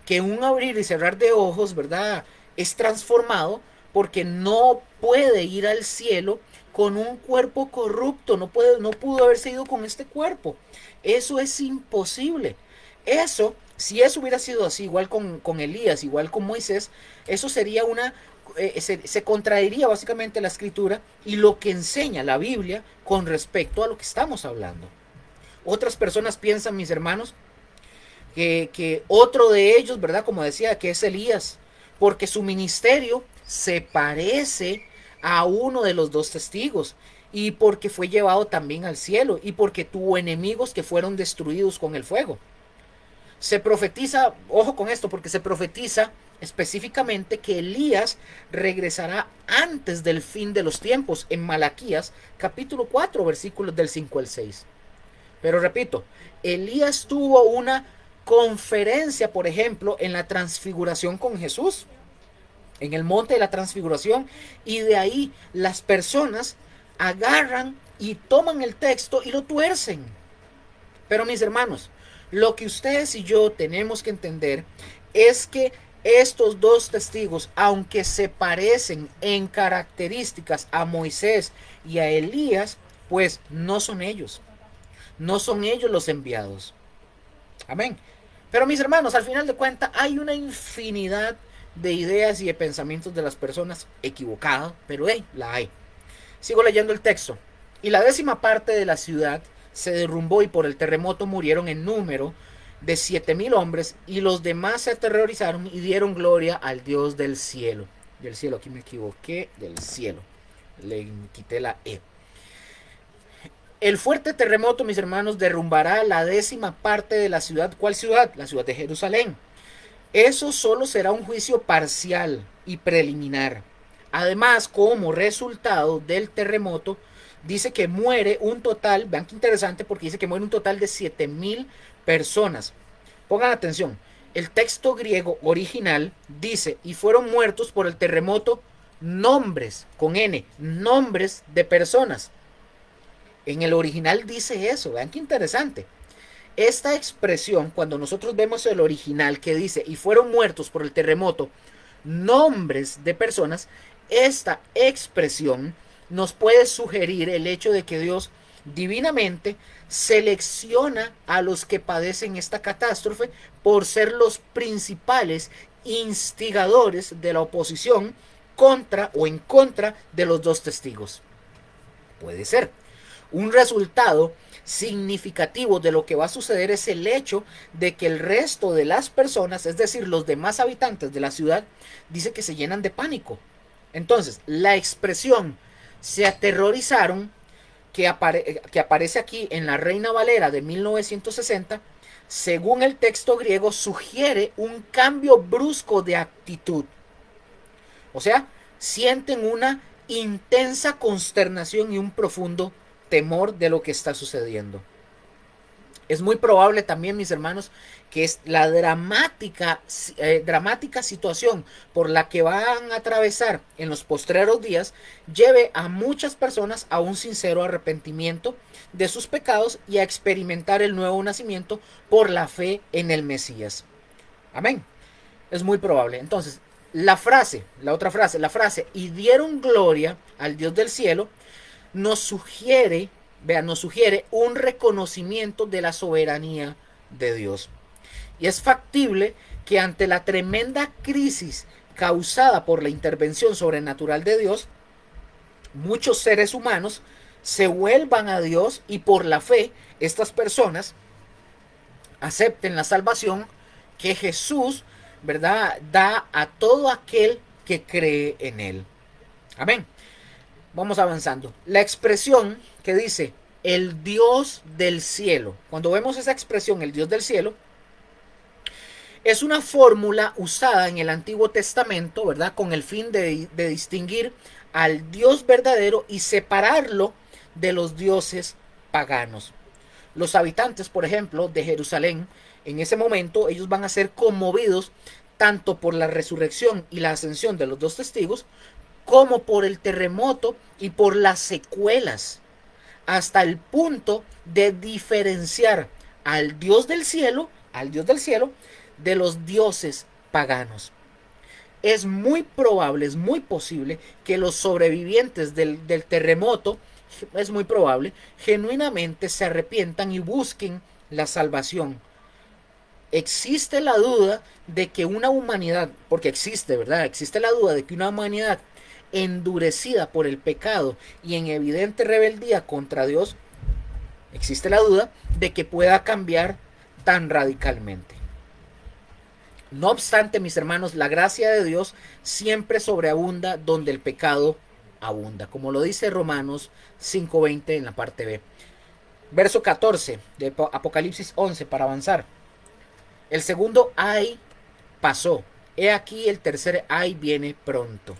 que un abrir y cerrar de ojos, ¿verdad? Es transformado porque no puede ir al cielo con un cuerpo corrupto, no pudo haberse ido con este cuerpo. Eso es imposible. Eso, si eso hubiera sido así, igual con Elías, igual con Moisés, eso sería se contraería básicamente la escritura y lo que enseña la Biblia con respecto a lo que estamos hablando. Otras personas piensan, mis hermanos, que otro de ellos, ¿verdad? Como decía, que es Elías, porque su ministerio se parece a uno de los dos testigos y porque fue llevado también al cielo y porque tuvo enemigos que fueron destruidos con el fuego. Se profetiza, ojo con esto, porque se profetiza específicamente que Elías regresará antes del fin de los tiempos en Malaquías capítulo 4 versículos del 5 al 6. Pero repito, Elías tuvo una conferencia, por ejemplo, en la transfiguración con Jesús, en el monte de la transfiguración, y de ahí las personas agarran y toman el texto y lo tuercen. Pero mis hermanos, lo que ustedes y yo tenemos que entender es que estos dos testigos, aunque se parecen en características a Moisés y a Elías, pues no son ellos. No son ellos los enviados. Amén. Pero mis hermanos, al final de cuentas hay una infinidad de ideas y de pensamientos de las personas equivocadas, pero la hay. Sigo leyendo el texto. Y la 10ª parte de la ciudad se derrumbó y por el terremoto murieron en número de 7,000 hombres y los demás se aterrorizaron y dieron gloria al Dios del cielo. Del cielo, aquí me equivoqué, del cielo. Le quité la E. El fuerte terremoto, mis hermanos, derrumbará la 10ª parte de la ciudad. ¿Cuál ciudad? La ciudad de Jerusalén. Eso solo será un juicio parcial y preliminar. Además, como resultado del terremoto, dice que muere un total, vean qué interesante, porque dice que muere un total de 7,000 personas. Pongan atención, el texto griego original dice, y fueron muertos por el terremoto nombres, con N, nombres de personas. En el original dice eso, vean qué interesante. Esta expresión, cuando nosotros vemos el original que dice, y fueron muertos por el terremoto, nombres de personas, esta expresión nos puede sugerir el hecho de que Dios divinamente selecciona a los que padecen esta catástrofe por ser los principales instigadores de la oposición contra o en contra de los dos testigos. Puede ser. Un resultado significativo de lo que va a suceder es el hecho de que el resto de las personas, es decir, los demás habitantes de la ciudad, dice que se llenan de pánico. Entonces, la expresión se aterrorizaron, que aparece aquí en la Reina Valera de 1960, según el texto griego, sugiere un cambio brusco de actitud. O sea, sienten una intensa consternación y un profundo temor de lo que está sucediendo. Es muy probable también, mis hermanos, que es la dramática situación por la que van a atravesar en los postreros días lleve a muchas personas a un sincero arrepentimiento de sus pecados y a experimentar el nuevo nacimiento por la fe en el Mesías. Amén. Es muy probable. Entonces, la frase, y dieron gloria al Dios del cielo, nos sugiere un reconocimiento de la soberanía de Dios. Y es factible que ante la tremenda crisis causada por la intervención sobrenatural de Dios, muchos seres humanos se vuelvan a Dios y por la fe estas personas acepten la salvación que Jesús, ¿verdad?, da a todo aquel que cree en él. Amén. Vamos avanzando. La expresión que dice el Dios del cielo, cuando vemos esa expresión, el Dios del cielo, es una fórmula usada en el Antiguo Testamento, ¿verdad?, con el fin de distinguir al Dios verdadero y separarlo de los dioses paganos. Los habitantes, por ejemplo, de Jerusalén, en ese momento ellos van a ser conmovidos tanto por la resurrección y la ascensión de los dos testigos, como por el terremoto y por las secuelas, hasta el punto de diferenciar al Dios del cielo, de los dioses paganos. Es muy probable, es muy posible que los sobrevivientes del terremoto, es muy probable, genuinamente se arrepientan y busquen la salvación. Existe la duda de que una humanidad, porque existe, ¿verdad? Existe la duda de que una humanidad endurecida por el pecado y en evidente rebeldía contra Dios, existe la duda de que pueda cambiar tan radicalmente. No obstante, mis hermanos, la gracia de Dios siempre sobreabunda donde el pecado abunda, como lo dice Romanos 5:20 en la parte B. Verso 14 de Apocalipsis 11 para avanzar. El segundo ay pasó. He aquí el tercer ay viene pronto.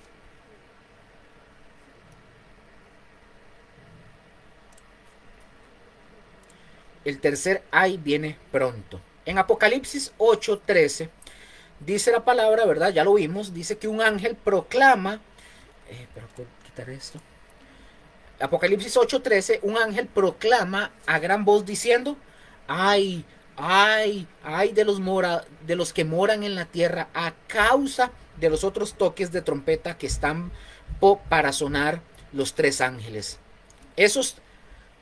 El tercer ay viene pronto. En Apocalipsis 8:13 dice la palabra, ¿verdad? Ya lo vimos. Dice que un ángel proclama. Pero puedo quitar esto. Apocalipsis 8:13, un ángel proclama a gran voz diciendo: ay, ay de los que moran en la tierra a causa de los otros toques de trompeta que están para sonar los tres ángeles. Esos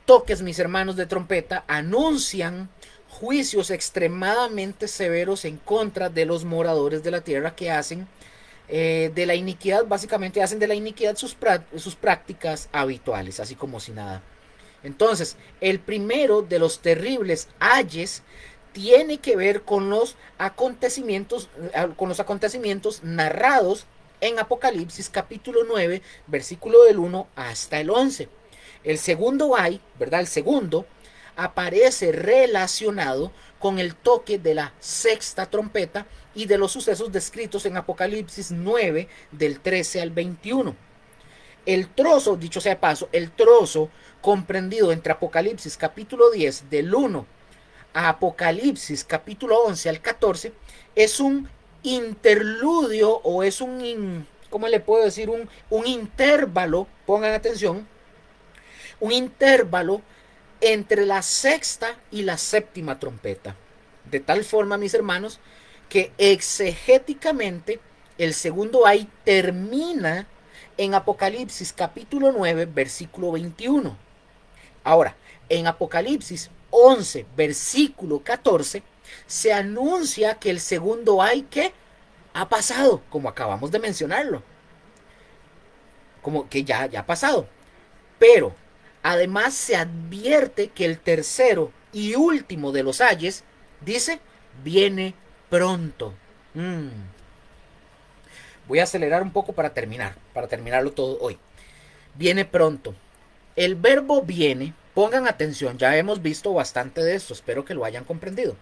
toques, mis hermanos, de trompeta anuncian juicios extremadamente severos en contra de los moradores de la tierra que hacen de la iniquidad, básicamente hacen de la iniquidad sus prácticas habituales, así como si nada. Entonces, el primero de los terribles ayes tiene que ver con los acontecimientos narrados en Apocalipsis capítulo 9, versículo del 1 hasta el 11. El segundo ay, ¿verdad? El segundo aparece relacionado con el toque de la sexta trompeta y de los sucesos descritos en Apocalipsis 9 del 13 al 21. El trozo, dicho sea de paso, el trozo comprendido entre Apocalipsis capítulo 10 del 1 a Apocalipsis capítulo 11 al 14 es un interludio o es ¿cómo le puedo decir? Un intervalo, pongan atención, un intervalo entre la sexta y la séptima trompeta. De tal forma, mis hermanos, que exegéticamente el segundo ay termina en Apocalipsis capítulo 9, versículo 21. Ahora, en Apocalipsis 11, versículo 14, se anuncia que el segundo ay que ha pasado, como acabamos de mencionarlo. Como que ya ha pasado. Pero además se advierte que el tercero y último de los ayes, dice, viene pronto. Voy a acelerar un poco para terminarlo todo hoy. Viene pronto. El verbo viene, pongan atención, ya hemos visto bastante de esto, espero que lo hayan comprendido.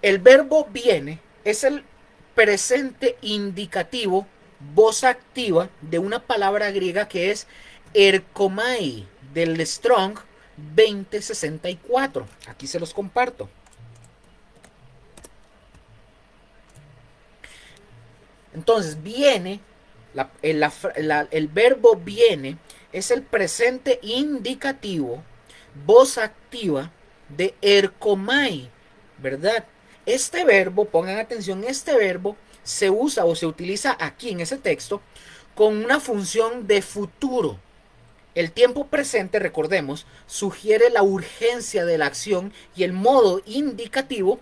El verbo viene es el presente indicativo, voz activa de una palabra griega que es erkomai, del Strong 2064. Aquí se los comparto. Entonces viene, el verbo viene es el presente indicativo, voz activa de erkomai, ¿verdad? Este verbo, pongan atención, este verbo se usa o se utiliza aquí en ese texto con una función de futuro. El tiempo presente, recordemos, sugiere la urgencia de la acción y el modo indicativo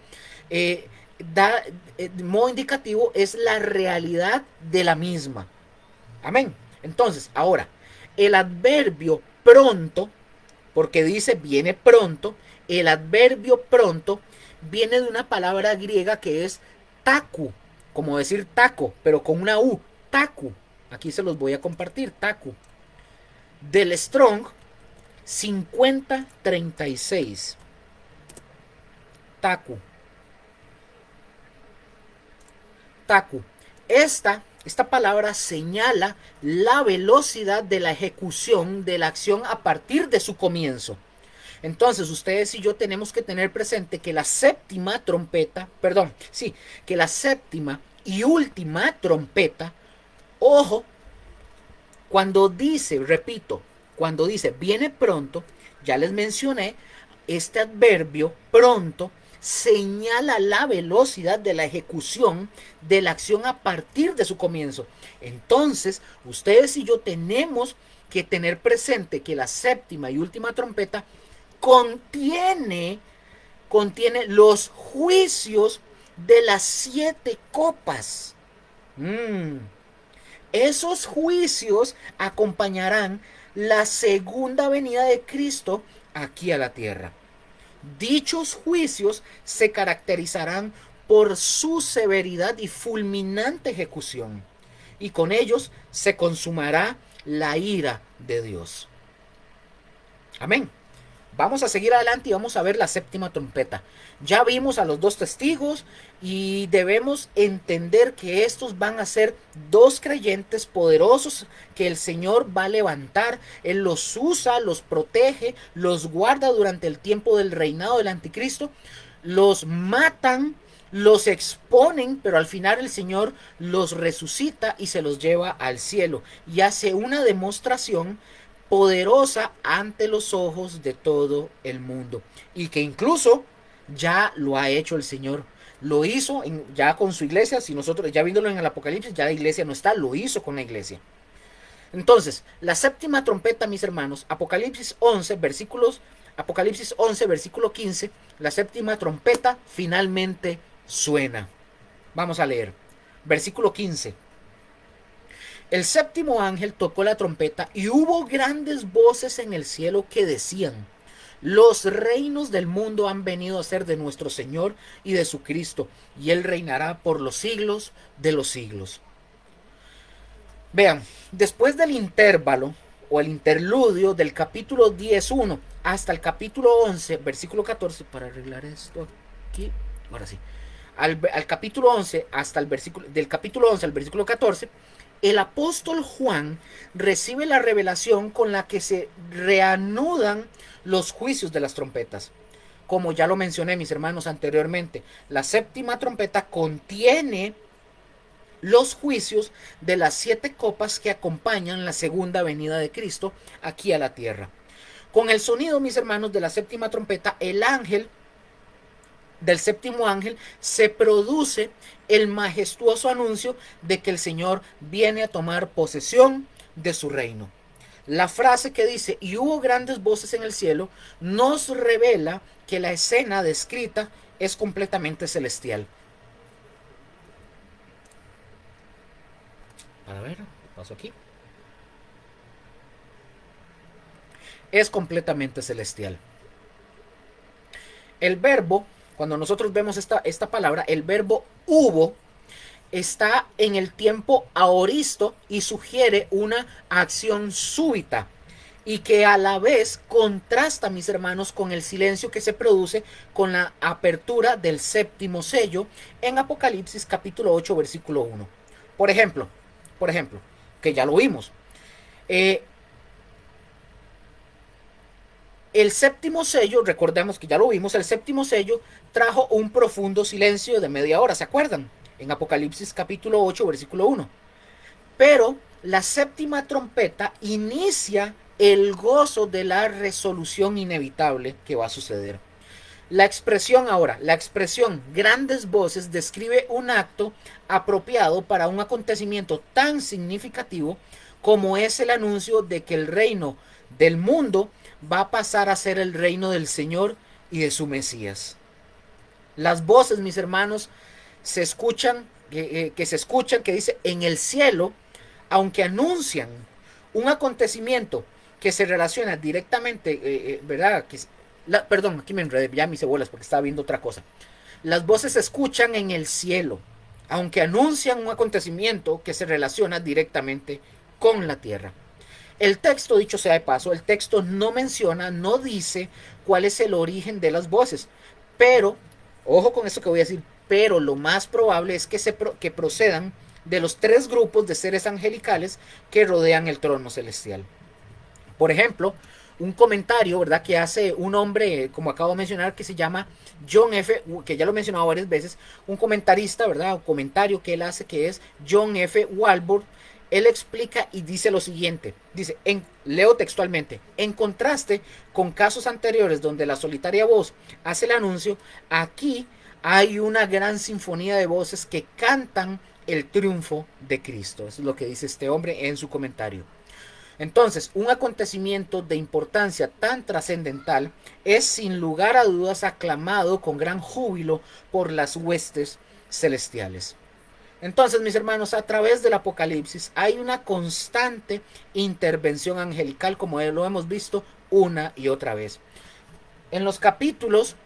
modo indicativo es la realidad de la misma. Amén. Entonces, ahora, el adverbio pronto, porque dice viene pronto, el adverbio pronto viene de una palabra griega que es taku, como decir taco, pero con una U, taku. Aquí se los voy a compartir, taku. Del Strong 5036. Taku. Taku. Esta esta palabra señala la velocidad de la ejecución de la acción a partir de su comienzo. Entonces, ustedes y yo tenemos que tener presente que la séptima trompeta, que la séptima y última trompeta, ojo, cuando dice, repito, cuando dice viene pronto, ya les mencioné, este adverbio pronto señala la velocidad de la ejecución de la acción a partir de su comienzo. Entonces, ustedes y yo tenemos que tener presente que la séptima y última trompeta contiene los juicios de las 7 copas. Esos juicios acompañarán la segunda venida de Cristo aquí a la tierra. Dichos juicios se caracterizarán por su severidad y fulminante ejecución, y con ellos se consumará la ira de Dios. Amén. Vamos a seguir adelante y vamos a ver la séptima trompeta. Ya vimos a los 2 testigos y debemos entender que estos van a ser 2 creyentes poderosos que el Señor va a levantar. Él los usa, los protege, los guarda durante el tiempo del reinado del anticristo. Los matan, los exponen, pero al final el Señor los resucita y se los lleva al cielo y hace una demostración poderosa ante los ojos de todo el mundo, y que incluso ya lo ha hecho el Señor. Lo hizo ya con su iglesia. Si nosotros ya viéndolo en el Apocalipsis, ya la iglesia no está, lo hizo con la iglesia. Entonces, la séptima trompeta, mis hermanos, Apocalipsis 11, versículo 15, la séptima trompeta finalmente suena. Vamos a leer. Versículo 15. El séptimo ángel tocó la trompeta y hubo grandes voces en el cielo que decían: los reinos del mundo han venido a ser de nuestro Señor y de su Cristo, y Él reinará por los siglos de los siglos. Vean, después del intervalo o el interludio del capítulo 10:1 hasta el capítulo 11, versículo 14, para arreglar esto aquí, ahora sí, al capítulo 11 hasta el versículo, del capítulo 11 al versículo 14, el apóstol Juan recibe la revelación con la que se reanudan los juicios de las trompetas. Como ya lo mencioné, mis hermanos, anteriormente, la séptima trompeta contiene los juicios de las 7 copas que acompañan la segunda venida de Cristo aquí a la tierra. Con el sonido, mis hermanos, de la séptima trompeta, el ángel del séptimo ángel se produce el majestuoso anuncio de que el Señor viene a tomar posesión de su reino. La frase que dice y hubo grandes voces en el cielo nos revela que la escena descrita es completamente celestial. Para ver, paso aquí. Es completamente celestial. El verbo, cuando nosotros vemos esta palabra, el verbo hubo, está en el tiempo aoristo y sugiere una acción súbita y que a la vez contrasta, mis hermanos, con el silencio que se produce con la apertura del séptimo sello en Apocalipsis capítulo 8 versículo 1. Por ejemplo, que ya lo vimos, el séptimo sello, recordemos que ya lo vimos, el séptimo sello trajo un profundo silencio de media hora, ¿se acuerdan? En Apocalipsis capítulo 8, versículo 1. Pero la séptima trompeta inicia el gozo de la resolución inevitable que va a suceder. La expresión grandes voces describe un acto apropiado para un acontecimiento tan significativo como es el anuncio de que el reino del mundo va a pasar a ser el reino del Señor y de su Mesías. Las voces, mis hermanos, se escuchan, que dice en el cielo, aunque anuncian un acontecimiento que se relaciona directamente, ¿verdad? Perdón, aquí me enredé, ya mis bolas porque estaba viendo otra cosa. Las voces se escuchan en el cielo, aunque anuncian un acontecimiento que se relaciona directamente con la tierra. El texto, dicho sea de paso, el texto no menciona, no dice cuál es el origen de las voces, pero, ojo con eso que voy a decir, pero lo más probable es que procedan de los tres grupos de seres angelicales que rodean el trono celestial. Por ejemplo, un comentario, ¿verdad?, que hace un hombre, como acabo de mencionar, que se llama John F., que ya lo he mencionado varias veces, un comentarista, ¿verdad?, un comentario que él hace, que es John F. Walbur. Él explica y dice lo siguiente, dice, leo textualmente: en contraste con casos anteriores donde la solitaria voz hace el anuncio, aquí hay una gran sinfonía de voces que cantan el triunfo de Cristo. Eso es lo que dice este hombre en su comentario. Entonces, un acontecimiento de importancia tan trascendental es sin lugar a dudas aclamado con gran júbilo por las huestes celestiales. Entonces, mis hermanos, a través del Apocalipsis hay una constante intervención angelical, como lo hemos visto una y otra vez. En los capítulos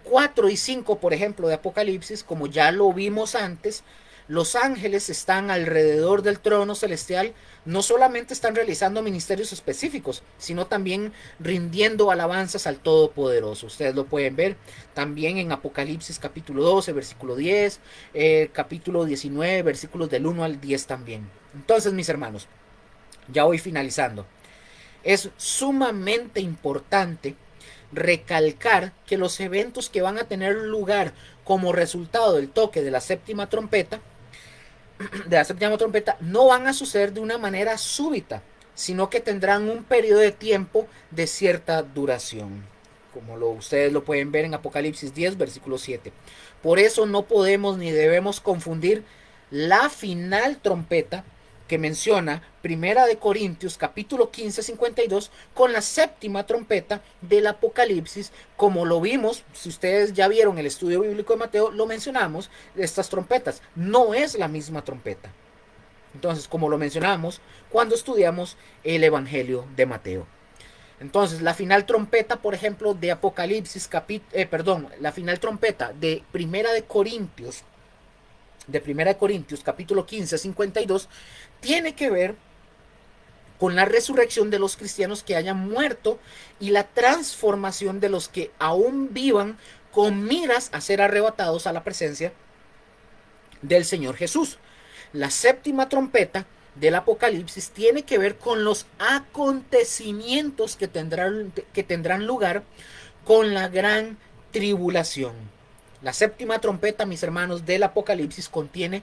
4 y 5, por ejemplo, de Apocalipsis, como ya lo vimos antes, los ángeles están alrededor del trono celestial, no solamente están realizando ministerios específicos, sino también rindiendo alabanzas al Todopoderoso. Ustedes lo pueden ver también en Apocalipsis capítulo 12, versículo 10, capítulo 19, versículos del 1 al 10 también. Entonces, mis hermanos, ya voy finalizando. Es sumamente importante recalcar que los eventos que van a tener lugar como resultado del toque de la séptima trompeta no van a suceder de una manera súbita, sino que tendrán un periodo de tiempo de cierta duración, como ustedes lo pueden ver en Apocalipsis 10, versículo 7. Por eso no podemos ni debemos confundir la final trompeta que menciona Primera de Corintios capítulo 15, 52 con la séptima trompeta del Apocalipsis, como lo vimos. Si ustedes ya vieron el estudio bíblico de Mateo, lo mencionamos. Estas trompetas no es la misma trompeta. Entonces, como lo mencionamos cuando estudiamos el Evangelio de Mateo. Entonces, la final trompeta, por ejemplo, de Apocalipsis, la final trompeta de Primera de Corintios capítulo 15, 52, tiene que ver con la resurrección de los cristianos que hayan muerto y la transformación de los que aún vivan con miras a ser arrebatados a la presencia del Señor Jesús. La séptima trompeta del Apocalipsis tiene que ver con los acontecimientos que tendrán lugar con la gran tribulación. La séptima trompeta, mis hermanos, del Apocalipsis contiene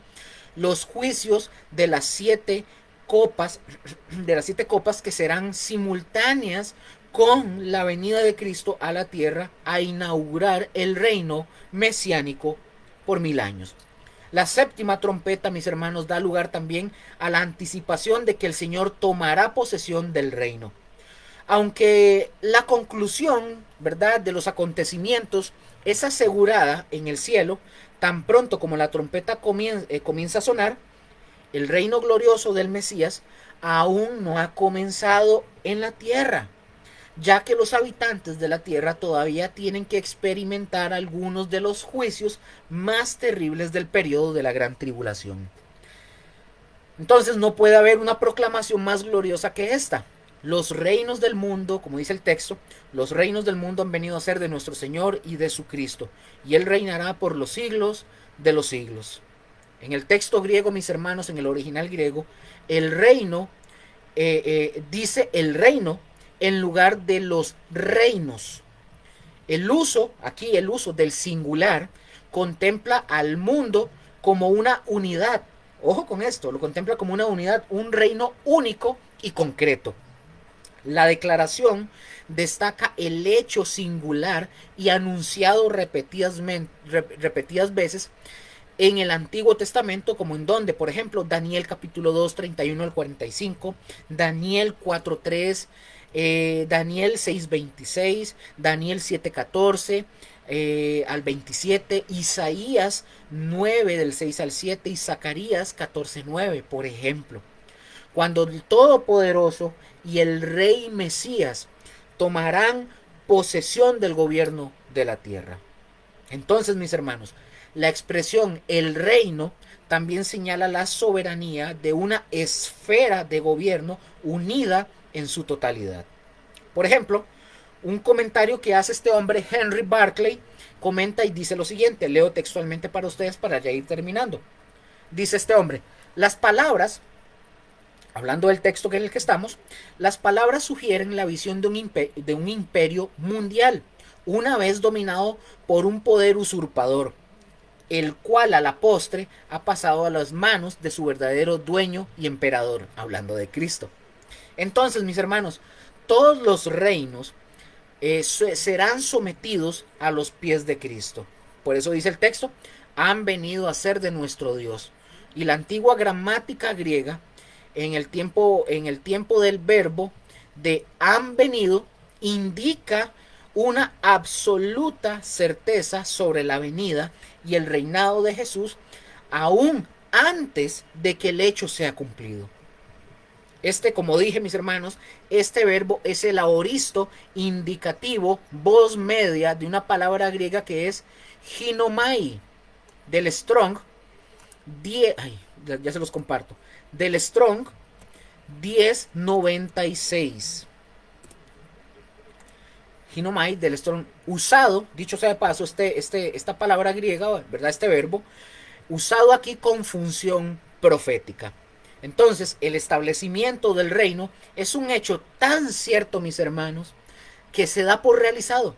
los juicios de las siete copas que serán simultáneas con la venida de Cristo a la tierra a inaugurar el reino mesiánico por 1000 años. La séptima trompeta, mis hermanos, da lugar también a la anticipación de que el Señor tomará posesión del reino. Aunque la conclusión, ¿verdad?, de los acontecimientos es asegurada en el cielo, tan pronto como la trompeta comienza a sonar, el reino glorioso del Mesías aún no ha comenzado en la tierra, ya que los habitantes de la tierra todavía tienen que experimentar algunos de los juicios más terribles del periodo de la gran tribulación. Entonces no puede haber una proclamación más gloriosa que esta. Los reinos del mundo, como dice el texto, los reinos del mundo han venido a ser de nuestro Señor y de su Cristo, y Él reinará por los siglos de los siglos. En el texto griego, mis hermanos, en el original griego, el reino, dice el reino en lugar de los reinos. El uso del singular contempla al mundo como una unidad. Ojo con esto, lo contempla como una unidad, un reino único y concreto. La declaración destaca el hecho singular y anunciado repetidas veces en el Antiguo Testamento, como en donde, por ejemplo, Daniel capítulo 2, 31 al 45, Daniel 4, 3, Daniel 6, 26, Daniel 7, 14 al 27, Isaías 9 del 6 al 7 y Zacarías 14, 9, por ejemplo. Cuando el Todopoderoso y el Rey Mesías tomarán posesión del gobierno de la tierra. Entonces, mis hermanos, la expresión el reino también señala la soberanía de una esfera de gobierno unida en su totalidad. Por ejemplo, un comentario que hace este hombre, Henry Barclay, comenta y dice lo siguiente, leo textualmente para ustedes para ya ir terminando. Dice este hombre: Las palabras, hablando del texto que en el que estamos, las palabras sugieren la visión de un imperio mundial, una vez dominado por un poder usurpador, el cual a la postre ha pasado a las manos de su verdadero dueño y emperador, hablando de Cristo. Entonces, mis hermanos, todos los reinos serán sometidos a los pies de Cristo. Por eso dice el texto, han venido a ser de nuestro Dios. Y la antigua gramática griega, en el tiempo del verbo de han venido, indica una absoluta certeza sobre la venida y el reinado de Jesús, aún antes de que el hecho sea cumplido. Como dije, mis hermanos, este verbo es el aoristo indicativo, voz media de una palabra griega que es ginomai, del Strong 10, ya se los comparto, del Strong 1096. Ginomai del Strong, usado, dicho sea de paso, esta palabra griega, ¿verdad? Este verbo, usado aquí con función profética. Entonces, el establecimiento del reino es un hecho tan cierto, mis hermanos, que se da por realizado.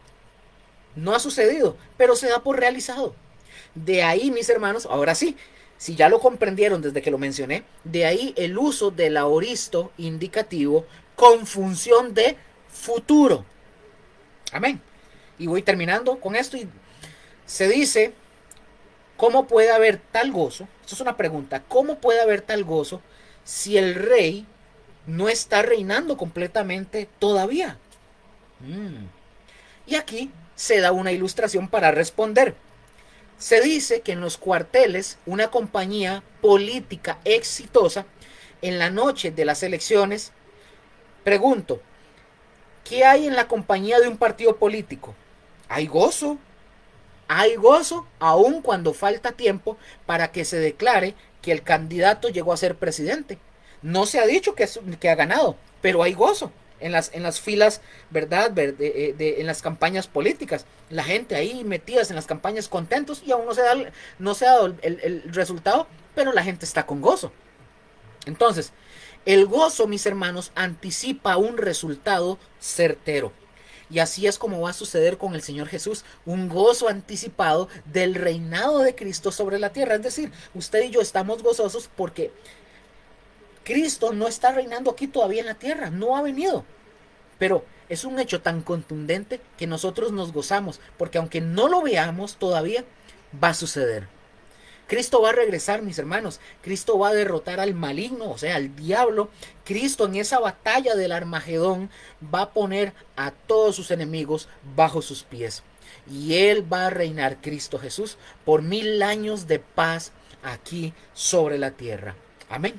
No ha sucedido, pero se da por realizado. De ahí, mis hermanos, ahora sí, si ya lo comprendieron desde que lo mencioné, de ahí el uso del aoristo indicativo con función de futuro. Amén. Y voy terminando con esto y se dice, ¿cómo puede haber tal gozo? Esto es una pregunta. ¿Cómo puede haber tal gozo si el rey no está reinando completamente todavía? Y aquí se da una ilustración para responder. Se dice que en los cuarteles, una compañía política exitosa, en la noche de las elecciones, pregunto, ¿qué hay en la compañía de un partido político? ¿Hay gozo? Hay gozo aun cuando falta tiempo para que se declare que el candidato llegó a ser presidente. No se ha dicho que ha ganado, pero hay gozo en las filas, ¿verdad? En las campañas políticas. La gente ahí metidas en las campañas contentos y aún no se ha dado el resultado, pero la gente está con gozo. Entonces, el gozo, mis hermanos, anticipa un resultado certero. Y así es como va a suceder con el Señor Jesús, un gozo anticipado del reinado de Cristo sobre la tierra. Es decir, usted y yo estamos gozosos porque Cristo no está reinando aquí todavía en la tierra, no ha venido. Pero es un hecho tan contundente que nosotros nos gozamos, porque aunque no lo veamos todavía, va a suceder. Cristo va a regresar, mis hermanos. Cristo va a derrotar al maligno, o sea, al diablo. Cristo en esa batalla del Armagedón va a poner a todos sus enemigos bajo sus pies. Y Él va a reinar, Cristo Jesús, por 1000 años de paz aquí sobre la tierra. Amén.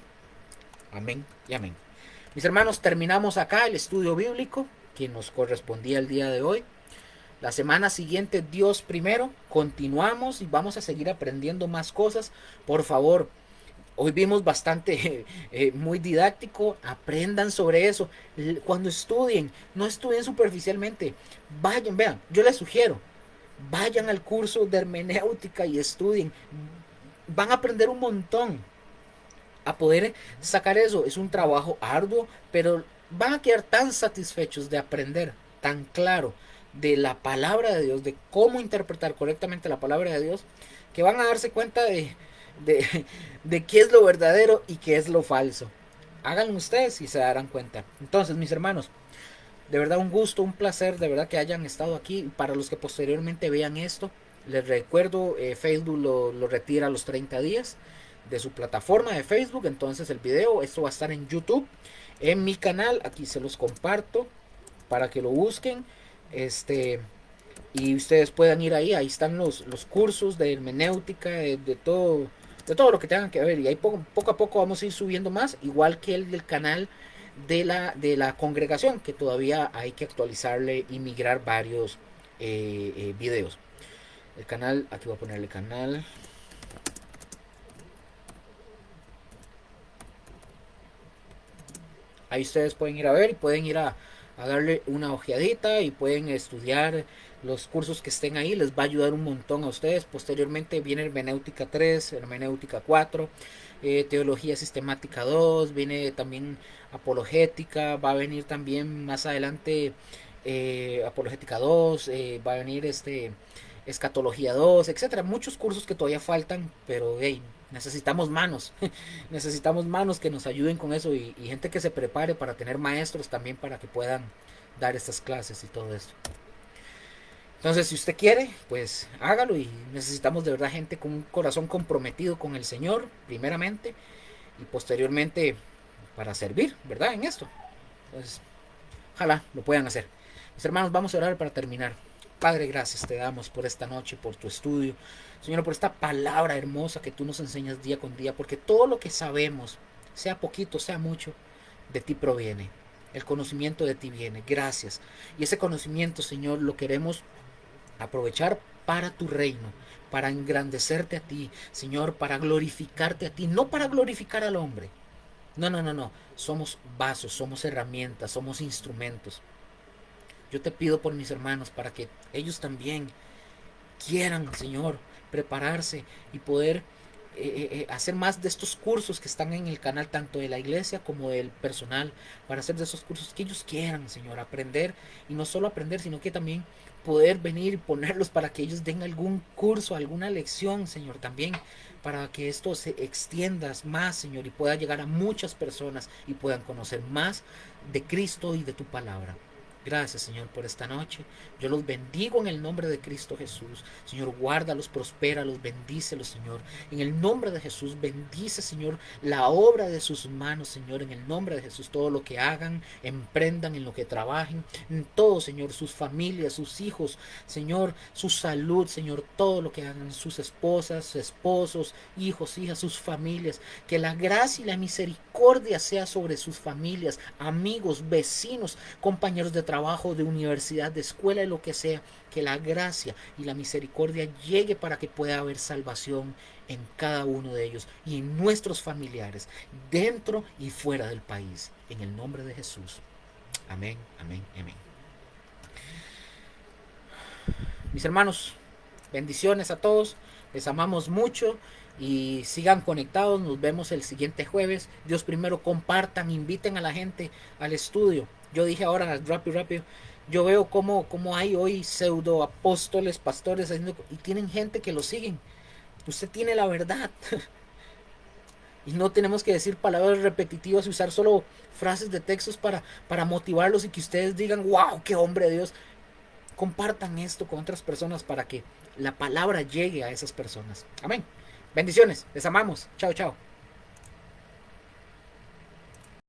Amén y amén. Mis hermanos, terminamos acá el estudio bíblico que nos correspondía el día de hoy. La semana siguiente, Dios primero, continuamos y vamos a seguir aprendiendo más cosas. Por favor, hoy vimos bastante, muy didáctico, aprendan sobre eso. Cuando estudien, no estudien superficialmente. Vayan, vean, yo les sugiero, vayan al curso de hermenéutica y estudien. Van a aprender un montón a poder sacar eso. Es un trabajo arduo, pero van a quedar tan satisfechos de aprender tan claro de la palabra de Dios, de cómo interpretar correctamente la palabra de Dios, que van a darse cuenta de qué es lo verdadero y qué es lo falso. Háganlo ustedes y se darán cuenta. Entonces, mis hermanos, de verdad un gusto, un placer, de verdad que hayan estado aquí. Para los que posteriormente vean esto, les recuerdo, Facebook lo retira a los 30 días de su plataforma de Facebook. Entonces el video, esto va a estar en YouTube, en mi canal, aquí se los comparto para que lo busquen, y ustedes puedan ir ahí están los cursos de hermenéutica, de todo lo que tengan que ver, y ahí poco a poco vamos a ir subiendo más, igual que el del canal de la congregación, que todavía hay que actualizarle y migrar varios videos. El canal, aquí voy a ponerle canal. Ahí ustedes pueden ir a ver y pueden ir a a darle una ojeadita y pueden estudiar los cursos que estén ahí, les va a ayudar un montón a ustedes. Posteriormente viene hermenéutica 3, hermenéutica 4, teología sistemática 2, viene también apologética, va a venir también más adelante apologética 2, va a venir escatología 2, etcétera. Muchos cursos que todavía faltan, pero hey, necesitamos manos, necesitamos manos que nos ayuden con eso y gente que se prepare para tener maestros también para que puedan dar estas clases y todo esto. Entonces, si usted quiere, pues hágalo y necesitamos de verdad gente con un corazón comprometido con el Señor, primeramente, y posteriormente para servir, ¿verdad? En esto. Entonces, ojalá lo puedan hacer. Mis hermanos, vamos a orar para terminar. Padre, gracias te damos por esta noche, por tu estudio. Señor, por esta palabra hermosa que tú nos enseñas día con día, porque todo lo que sabemos, sea poquito, sea mucho, de ti proviene. El conocimiento de ti viene. Gracias. Y ese conocimiento, Señor, lo queremos aprovechar para tu reino, para engrandecerte a ti, Señor, para glorificarte a ti, no para glorificar al hombre. No, no, no, no. Somos vasos, somos herramientas, somos instrumentos. Yo te pido por mis hermanos para que ellos también quieran, Señor, prepararse y poder hacer más de estos cursos que están en el canal, tanto de la iglesia como del personal, para hacer de esos cursos que ellos quieran, Señor, aprender, y no solo aprender, sino que también poder venir y ponerlos para que ellos den algún curso, alguna lección, Señor, también, para que esto se extienda más, Señor, y pueda llegar a muchas personas y puedan conocer más de Cristo y de tu palabra. Gracias, Señor, por esta noche. Yo los bendigo en el nombre de Cristo Jesús. Señor, guárdalos, prospéralos, bendícelos, Señor. En el nombre de Jesús, bendice, Señor, la obra de sus manos, Señor. En el nombre de Jesús, todo lo que hagan, emprendan, en lo que trabajen, en todo, Señor, sus familias, sus hijos, Señor, su salud, Señor, todo lo que hagan, sus esposas, esposos, hijos, hijas, sus familias. Que la gracia y la misericordia sea sobre sus familias, amigos, vecinos, compañeros de trabajo, de universidad, de escuela, de lo que sea. Que la gracia y la misericordia llegue para que pueda haber salvación en cada uno de ellos y en nuestros familiares, dentro y fuera del país. En el nombre de Jesús. Amén, amén, amén. Mis hermanos, bendiciones a todos. Les amamos mucho y sigan conectados. Nos vemos el siguiente jueves. Dios primero, compartan, inviten a la gente al estudio. Yo dije ahora rápido. Yo veo cómo hay hoy pseudo apóstoles, pastores, y tienen gente que lo siguen. Usted tiene la verdad. Y no tenemos que decir palabras repetitivas y usar solo frases de textos para motivarlos y que ustedes digan, wow, qué hombre de Dios. Compartan esto con otras personas para que la palabra llegue a esas personas. Amén. Bendiciones. Les amamos. Chao, chao.